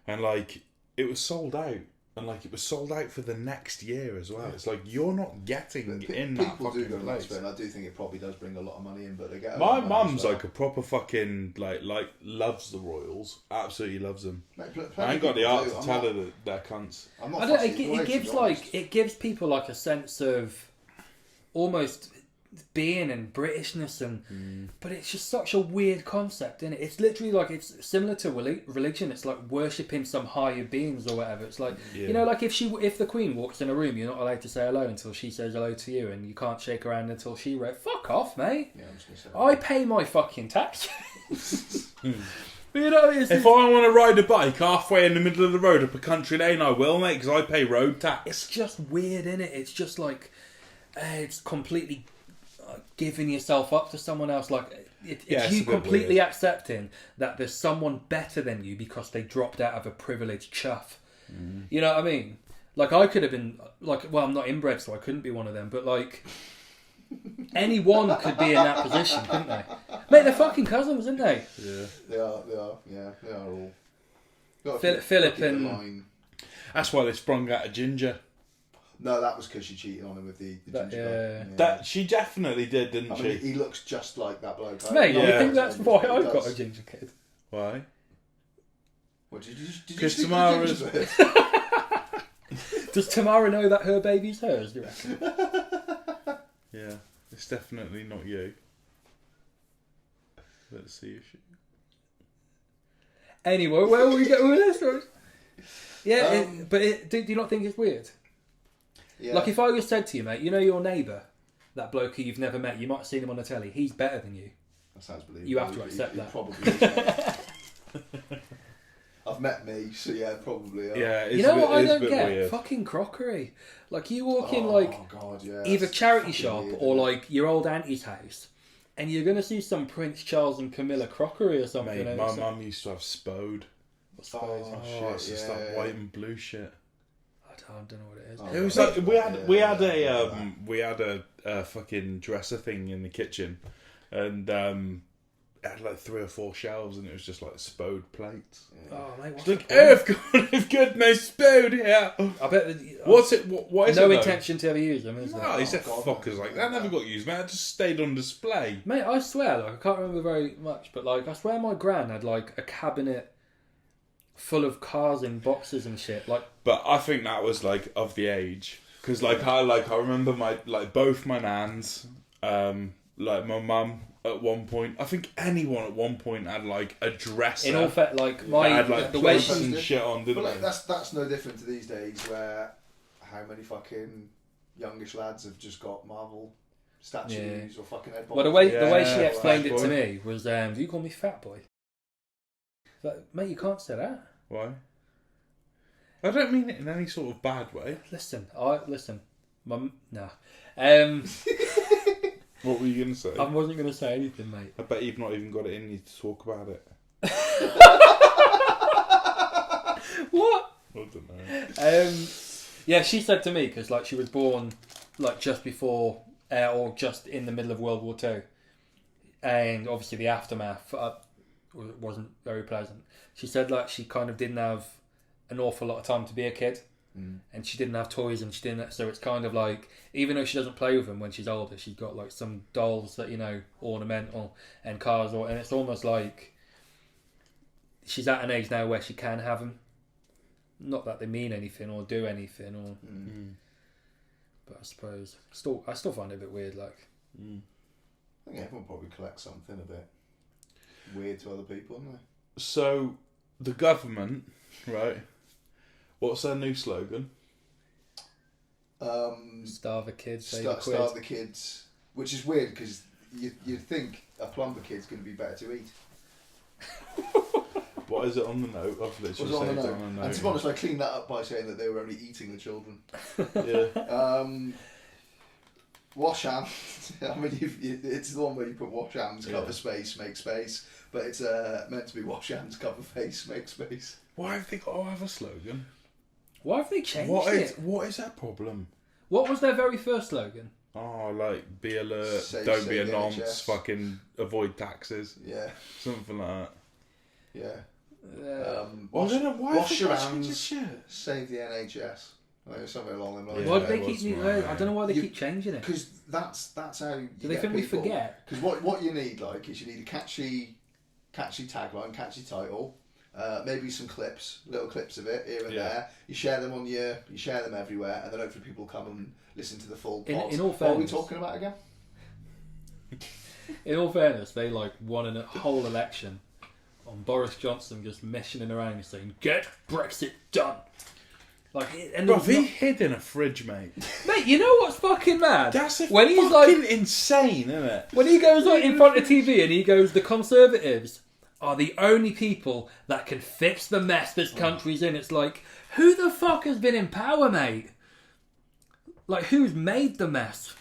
and like it was sold out, and like it was sold out for the next year as well. It's like you're not getting in that
People
fucking
do go to
place.
Mexico, and I do think it probably does bring a lot of money in, but they get.
My mum's like a proper fucking like loves the Royals, absolutely loves them.
Mate,
I ain't got the art to tell her that they're cunts.
I'm not
I don't.
fussy either way,
It gives
to be honest.
it gives people like a sense of almost being and Britishness, and but it's just such a weird concept, isn't it? It's literally like it's similar to religion. It's like worshipping some higher beings or whatever. It's like you know, like if the Queen walks in a room, you're not allowed to say hello until she says hello to you, and you can't shake her hand until she fuck off, mate.
Yeah, I'm just gonna say
I pay my fucking tax. You know,
If I want to ride a bike halfway in the middle of the road up a country lane, I will, mate, because I pay road tax.
it's just weird, isn't it? It's just like it's completely giving yourself up to someone else. Like it's you completely accepting that there's someone better than you because they dropped out of a privileged chuff. You know what I mean? Like I could have been like, well, I'm not inbred, so I couldn't be one of them. But like anyone could be in that position, couldn't they? Mate, they're fucking cousins, aren't they?
Yeah, they are. Yeah, they are all.
Philip and
That's why they sprung out of Ginger.
No, that was because she cheated on him with the ginger guy. Yeah.
That she definitely did, didn't
I
she?
mean, he looks just like that bloke.
Mate, you
Yeah.
think that's why I've got a ginger kid?
Why?
What, did you
Because
stick
Tamara's-
the ginger bit?
Does Tamara know that her baby's hers, do you reckon?
Yeah, it's definitely not you. Let's see if she...
Anyway, where will we get with this? Right? Yeah, do you not think it's weird?
Yeah.
Like if I was said to you, mate, you know your neighbour, that bloke who you've never met, you might have seen him on the telly, he's better than you.
That sounds believable.
You have to accept
He
that.
probably is, mate. I've met me, so yeah, probably.
Yeah, it's
You know
a bit,
what I
it's a
don't
bit
get?
weird.
Fucking crockery. Like you walk in
Oh
like
God, yeah.
either
That's
charity
fucking
shop
weird,
or
isn't it?
like your old auntie's house, and you're going to see some Prince Charles and Camilla crockery or something.
Mate,
and
my
it's like,
mum used to have Spode.
I suppose.
Oh,
Oh, it's
shit,
just
yeah.
that white and blue shit.
I don't know what it is.
Oh,
It was
right.
like
Yeah,
we had a fucking dresser thing in the kitchen, and it had like 3 or 4 shelves, and it was just like Spode plates.
Oh, mate, what's
It's like,
the point?
I've got no Spode here.
I bet that,
What's it? What is
no
it? though?
intention to ever use them, is there?
No, he said
God,
fuckers
no.
like that never got used, man. It just stayed on display.
Mate, I swear, like I can't remember very much, but like I swear my gran had like a cabinet full of cars in boxes and shit. Like,
But I think that was like of the age, because I remember my both my nans, like my mum at one point. I think anyone at one point had like a dresser.
in all fact, like
that
my
had like
the way
plates
she
and shit on, didn't
But like,
they?
that's no different to these days, where how many fucking youngish lads have just got Marvel statues or fucking head
well the way
Yeah,
she explained
fat
it to
boy.
me was, do you call me fat boy? Like, mate, you can't say that.
Why? I don't mean it in any sort of bad way.
Listen, Mum, nah.
What were you gonna say?
I wasn't going to say anything, mate.
I bet you've not even got it in you to talk about it.
What?
I don't know.
Yeah, she said to me, because like she was born like just before or just in the middle of World War II, and obviously the aftermath wasn't very pleasant. She said like she kind of didn't have an awful lot of time to be a kid, and she didn't have toys, and she didn't. So it's kind of like, even though she doesn't play with them when she's older, she's got like some dolls that, you know, ornamental, and cars, and it's almost like she's at an age now where she can have them. Not that they mean anything or do anything, or. But I suppose I still find it a bit weird. Like,
I think everyone probably collects something a bit weird to other people, don't they?
So, the government, right? What's their new slogan?
starve a kid, save a quid.
Starve the kids, which is weird because you'd think a plumber kid's going to be better to eat.
What is it on the note? I've literally
Was on
saved
the
it
note.
on the note.
And to be honest, I cleaned that up by saying that they were only eating the children.
Yeah.
Wash hands. I mean, it's the one where you put wash hands, cover
Yeah.
space, make space. But it's meant to be wash hands, cover face, make space.
Why have they got to have a slogan?
Why have they changed
What
it?
is that problem?
What was their very first slogan?
Oh, like, be alert,
Save
don't be a
the
nonce,
NHS.
fucking avoid taxes.
Yeah.
Something like that.
Yeah.
Well, I don't know why
wash your
they change
hands.
this shit.
Save the NHS. Like, something along them lines.
Why do
Yeah,
they
it
keep?
was
I
right,
don't know why they keep changing it.
Because that's how you
Do they
get
think we
people.
forget?
Because what you need, like, is you need a catchy tagline, catchy title, maybe some clips, little clips of it here and there. You share them everywhere, and then hopefully people come and listen to the full pod.
In all
What are we
fairness,
talking about again?
In all fairness, they like won a whole election on Boris Johnson just missioning around and saying, "Get Brexit done." Like, and
Bro, he hid in a fridge, mate.
mate, you know what's fucking mad?
That's
when he's
fucking
like,
insane, isn't it?
when he goes like in front of TV and he goes, "The Conservatives are the only people that can fix the mess this country's in." It's like, who the fuck has been in power, mate? Like, who's made the mess?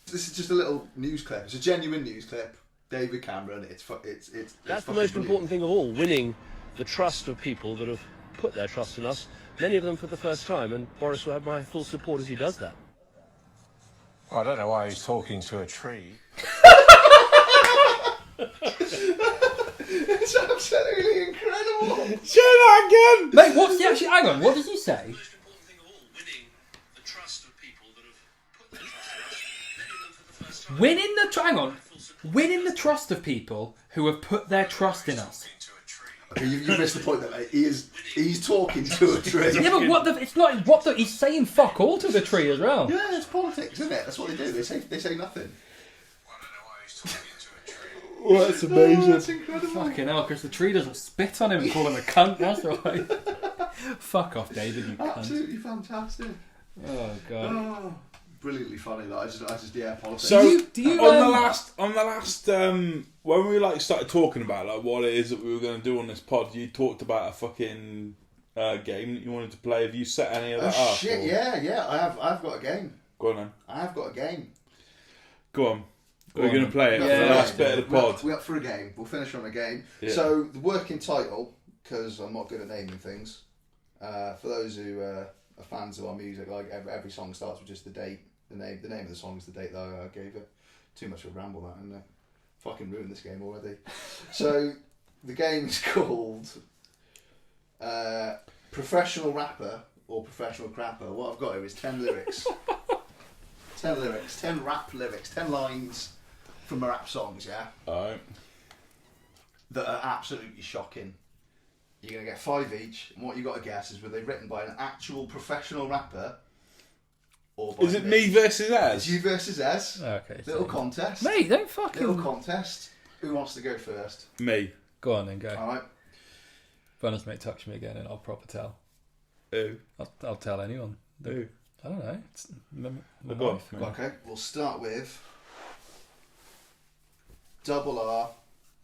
This is just a little news clip. It's a genuine news clip. David Cameron. It's
That's the most important thing of all, winning the trust of people that have put their trust in us, many of them for the first time, and Boris will have my full support as he does that.
Well, I don't know why he's talking to a tree.
It's absolutely incredible.
Say that again!
Mate, what's the actually? Hang on, what does he say? Winning the trust of people who have put their trust in us.
Okay, you missed the point there, mate. He's talking to a tree.
Yeah, but what the? It's not what the. He's saying fuck all to the tree as well.
Yeah, it's politics, isn't it? That's what they do. They say nothing.
Well, that's amazing.
That's incredible.
Fucking hell, because the tree doesn't spit on him and call him a cunt. That's right. Fuck off, David, you cunt.
Absolutely fantastic.
Oh god.
Oh, brilliantly funny. Like, I just yeah, politics.
So
Do you,
on the last when we like started talking about like what it is that we were going to do on this pod, you talked about a fucking game that you wanted to play. Have you set any of that up?
Shit,
or?
yeah. I've got a game.
Go on then.
I have got a game.
Go on. We're going to play it for
Yeah,
the last
yeah.
bit of the pod.
We're up for a game. We'll finish on a game.
Yeah.
So the working title, because I'm not good at naming things. For those who are fans of our music, like every song starts with just the date. The name of the song is the date that I gave it. Too much of a ramble that, and fucking ruined this game already. So the game is called Professional Rapper or Professional Crapper. What I've got here is 10 lyrics. 10 lyrics, 10 rap lyrics, 10 lines from my rap songs, yeah?
Alright.
That are absolutely shocking. You're going to get 5 each, and what you got to guess is were they written by an actual professional rapper or by
Is it me versus
It's
us?
you versus Ez.
Okay.
Little contest.
Mate, don't fucking.
Little contest. Who wants to go first?
Me.
Go on then, go.
Alright.
Bonus mate, touch me again, and I'll proper tell.
Who?
I'll tell anyone.
Who?
I don't know. It's my
Go on,
wife.
mate.
Okay, we'll start with Double R,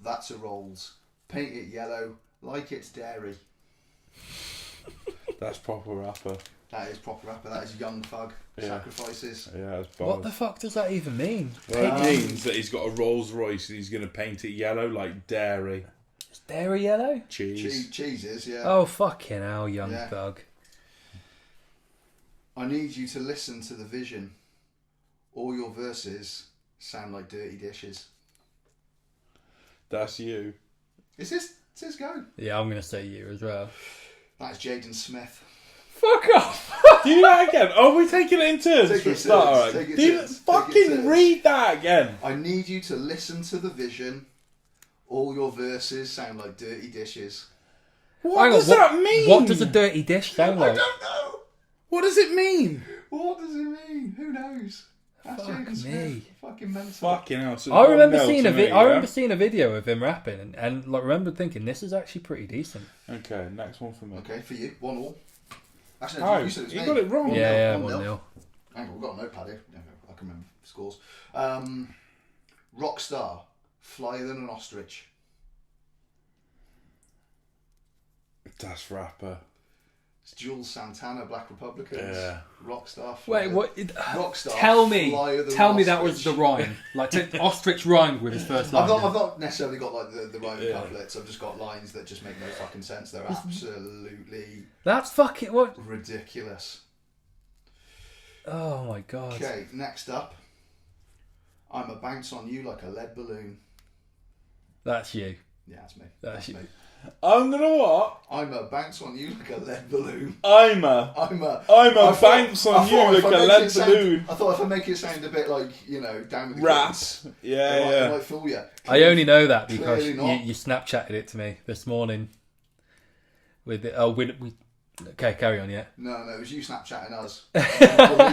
That's a Rolls. Paint it yellow, like it's dairy.
That's proper rapper.
That is proper rapper, that is Young Thug.
Yeah.
Sacrifices.
Yeah, that's
What the fuck does that even mean?
Well, it means that he's got a Rolls Royce and he's going to paint it yellow like dairy.
Is dairy yellow?
Cheese.
Cheeses, yeah.
Oh fucking hell, young
Yeah.
thug.
I need you to listen to the vision. All your verses sound like dirty dishes.
That's you.
Is this go?
Yeah, I'm gonna say you as well.
That's Jaden Smith.
Fuck off!
Do that again. Oh, we're taking it in turns
Take
for a
it
start.
turns,
Alright.
take it
Do
turns, take it
fucking
turns.
read that again.
I need you to listen to the vision. All your verses sound like dirty dishes.
What
Hang on,
does that mean?
What does a dirty dish sound
I
like?
don't know.
What does it mean?
What does it mean? Who knows? That's
Fuck
Jaden Smith.
me.
Fucking mental.
Fucking hell. So
I remember
1-0
seeing
to
a
me,
I remember
yeah?
seeing a video of him rapping and like remember thinking this is actually pretty decent.
Okay, next one for me.
Okay, for you, 1-1. Actually,
Oh,
you said it was
you
me.
got it wrong.
1-0,
Yeah,
1-0.
1-0.
Hang on, we've got a notepad here. Yeah, I can remember scores. Rockstar, flyer than an ostrich.
That's rapper.
It's Jules Santana, Black Republicans.
Yeah.
Rockstar.
Wait, what?
Rockstar.
Tell me
flyer than
me
an
that was the rhyme. Like ostrich rhymed with his first line.
I've not necessarily got like the rhyming
Yeah.
couplets. I've just got lines that just make no fucking sense. They're absolutely
That's fucking what?
ridiculous.
Oh my god.
Okay, next up, I'm a bounce on you like a lead balloon.
That's you.
Yeah, that's me.
That's you.
me.
I'm gonna what?
I'm a bounce on you like a lead balloon.
I'm a bounce on you like a lead balloon.
I thought if I make it sound a bit like, down with the
Rap.
kids,
Yeah,
it might fool you.
I only know that because
Clearly not.
you Snapchatted it to me this morning. With it. Oh, okay, carry on, yeah.
No, it was you Snapchatting us. We'll leave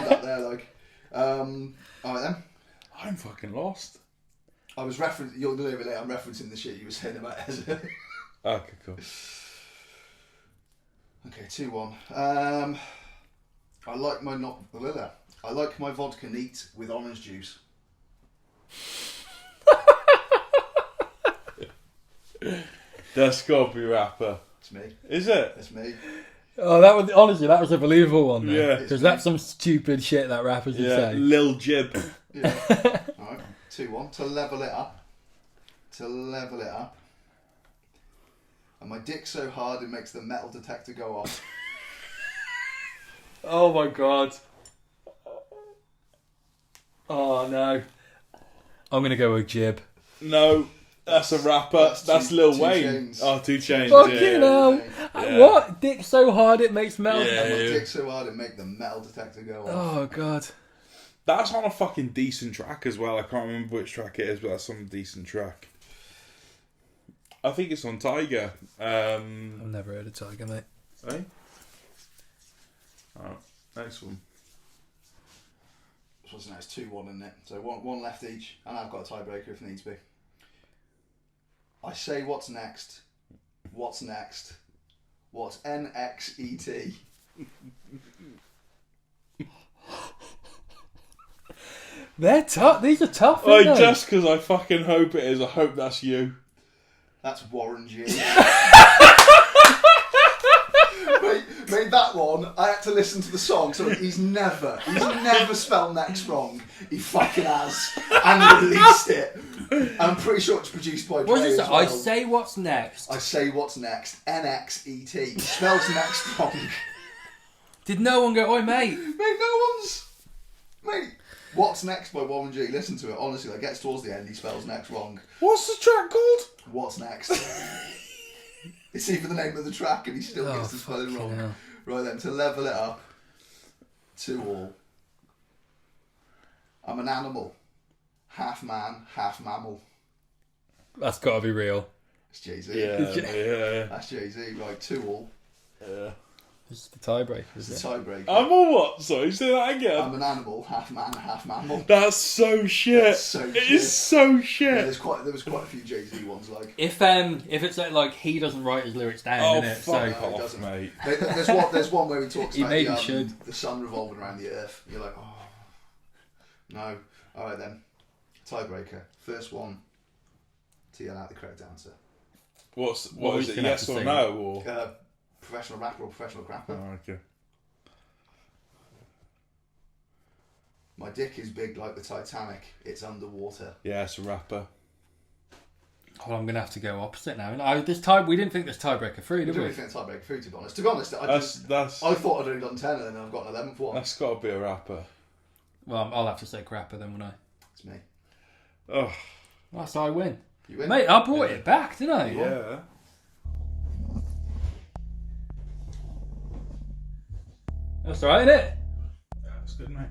that there, like. Alright then.
I'm fucking lost.
I was referencing, you'll do it later, I'm referencing the shit you were saying about Ezra.
Okay, cool.
Okay, 2-1. I like my vodka neat with orange juice.
That's gotta be rapper.
It's me.
Is it?
It's me.
Oh, that was a believable one.
Yeah.
Because that's some stupid shit that rappers would say.
Lil Jib.
Yeah. Alright, 2-1. To level it up. And my dick so hard it makes the metal detector go off.
Oh my god. Oh no. I'm gonna go with Jib.
No, that's a rapper. That's Lil
Two
Wayne.
Chainz.
Oh, 2 Chainz.
Fucking hell.
Yeah.
What? Dick so hard it makes metal.
Yeah.
And my dick so hard it make the metal detector go off.
Oh god.
That's on a fucking decent track as well. I can't remember which track it is, but that's on a decent track. I think it's on Tiger.
I've never heard of Tiger, mate.
Eh? Alright, next one.
So now it's 2-1, isn't it? So one left each, and I've got a tiebreaker if needs be. I say what's next. What's next? What's NXET?
They're tough. These are tough. Aren't they?
Just because I fucking hope it is, I hope that's you.
That's Warren G. Made that one. I had to listen to the song, so he's never spelled next wrong. He fucking has, and released it. I'm pretty sure it's produced by Dre
What's
as
this?
well.
I say what's next.
I say what's next. NXET. He spells next wrong.
Did no one go, oi mate?
Mate, no one's. Mate, what's next by Warren G? Listen to it. Honestly, like gets towards the end, he spells next wrong.
What's the track called?
What's next? It's even the name of the track, and he still gets the spelling wrong.
Hell.
Right then, to level it up, 2-2. I'm an animal, half man, half mammal.
That's got to be real.
It's Jay-Z.
Yeah.
That's Jay-Z. Right, 2-2.
Yeah.
It's the tiebreaker,
It's
is
the
it?
tiebreaker.
I'm on what? Sorry, say that again.
I'm an animal, half man, half mammal.
That's so shit.
That's so
It
shit.
is so
Yeah,
shit.
there was quite a few Jay-Z ones, like.
If it's like he doesn't write his lyrics down,
Oh,
innit?
fuck
No, it
off,
doesn't.
mate.
There's one where he talks
He
about
maybe should.
the sun revolving around the earth. You're like, oh, no. All right then, tiebreaker. First one to yell out the correct answer.
What
What
is
was
it?
gonna
Yes
have to
or
say?
no? Or
Professional rapper or professional crapper.
oh, okay.
My dick is big like the Titanic. It's underwater.
Yeah, it's a rapper.
Well, I'm gonna have to go opposite now. We didn't think this tiebreaker through,
I
did
don't
we?
really think tiebreaker food, to be honest. To be honest, I thought I'd only done 10 and then I've got an 11th one.
That's got to be a rapper.
Well, I'll have to say crapper then, won't I?
It's me.
Oh,
Well, so I win.
You win.
Mate, I brought it back, didn't I?
yeah.
That's alright, isn't it?
That's good, mate.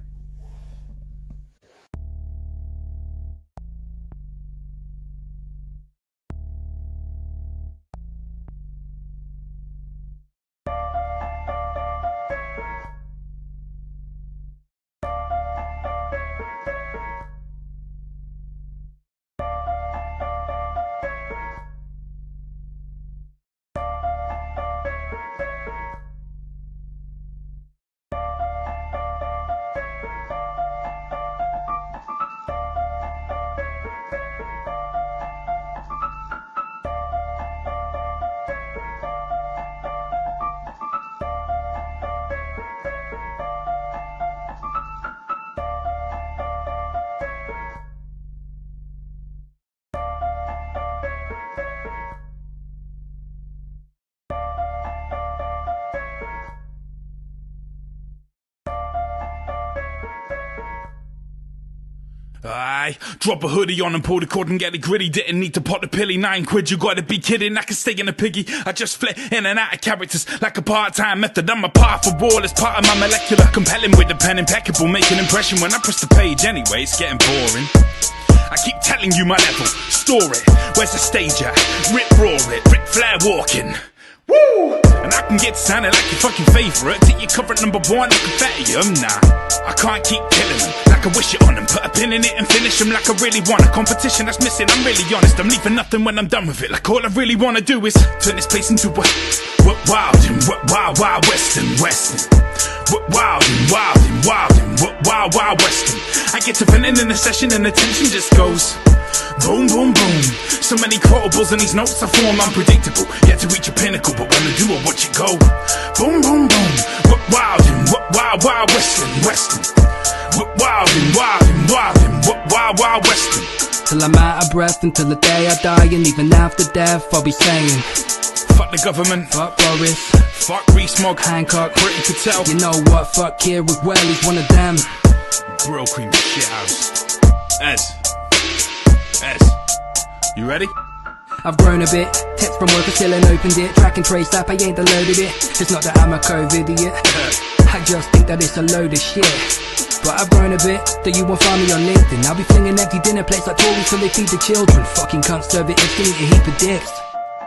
Aye, drop a hoodie on and pull the cord and get it gritty. Didn't need to pot the pilly, 9 quid, you gotta be kidding. I can stay in a piggy, I just flit in and out of characters like a part-time method. I'm a part for war, it's part of my molecular. Compelling with the pen impeccable, make an impression when I press the page. Anyway, it's getting boring. I keep telling you my level, store it. Where's the stage at? Rip roar it, Ric Flair walking. Woo! And I can get sounding like your fucking favourite till you cover number 1 like a Fetium. Nah, I can't keep killing them like I wish it on them. Put a pin in it and finish them like I really want. A competition that's missing, I'm really honest. I'm leaving nothing when I'm done with it. Like all I really wanna do is turn this place into what wild and what wild western. What wild and what wild western. I get to venting in a session and the tension just goes boom, boom, boom. So many quotables in these notes I form unpredictable. Yet to reach a pinnacle, but when I do I watch it go boom, boom, boom. What wild and what wild western. What wild and what wild western.
Till I'm out of breath, until the day I die, and even after death I'll be saying
fuck the government,
fuck Boris,
fuck Rees-Mogg,
Hancock,
Pretty Patel.
You know what, fuck Keir as well, he's one of them.
Brill cream shit house. Ez, you ready?
I've grown a bit, text from work I still ain't opened it. Track and trace app, I ain't downloaded it. It's not that I'm a COVID idiot, I just think that it's a load of shit. But I've grown a bit, that you won't find me on LinkedIn. I'll be flinging empty dinner plates like Tories till they feed the children. Fucking conservatives can eat a heap of dicks.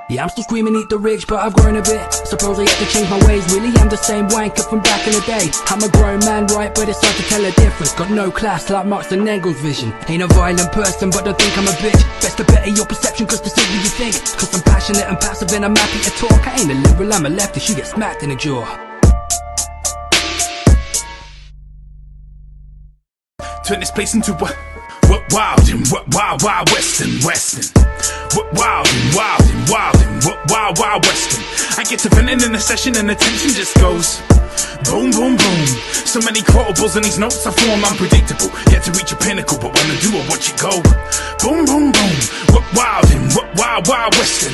Yeah, I'm still screaming eat the rich, but I've grown a bit. Suppose I have to change my ways, really I'm the same wanker from back in the day. I'm a grown man, right, but it's hard to tell a difference. Got no class like Marx and Engel's vision. Ain't a violent person, but don't think I'm a bitch. Best to better your perception, cause to see what you think. Cause I'm passionate and passive and I'm happy to talk. I ain't a liberal, I'm a leftist, you get smacked in the jaw.
Turn this place into what wild and what wild western. What wild and what wild western. I get to venting in a session and the tension just goes boom, boom, boom. So many quotables in these notes I form unpredictable. Yet to reach a pinnacle, but when I do I watch it go boom, boom, boom. What wild and what wild western.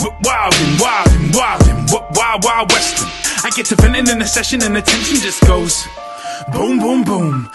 What wild and what wild western. I get to venting in a session and the tension just goes boom, boom, boom.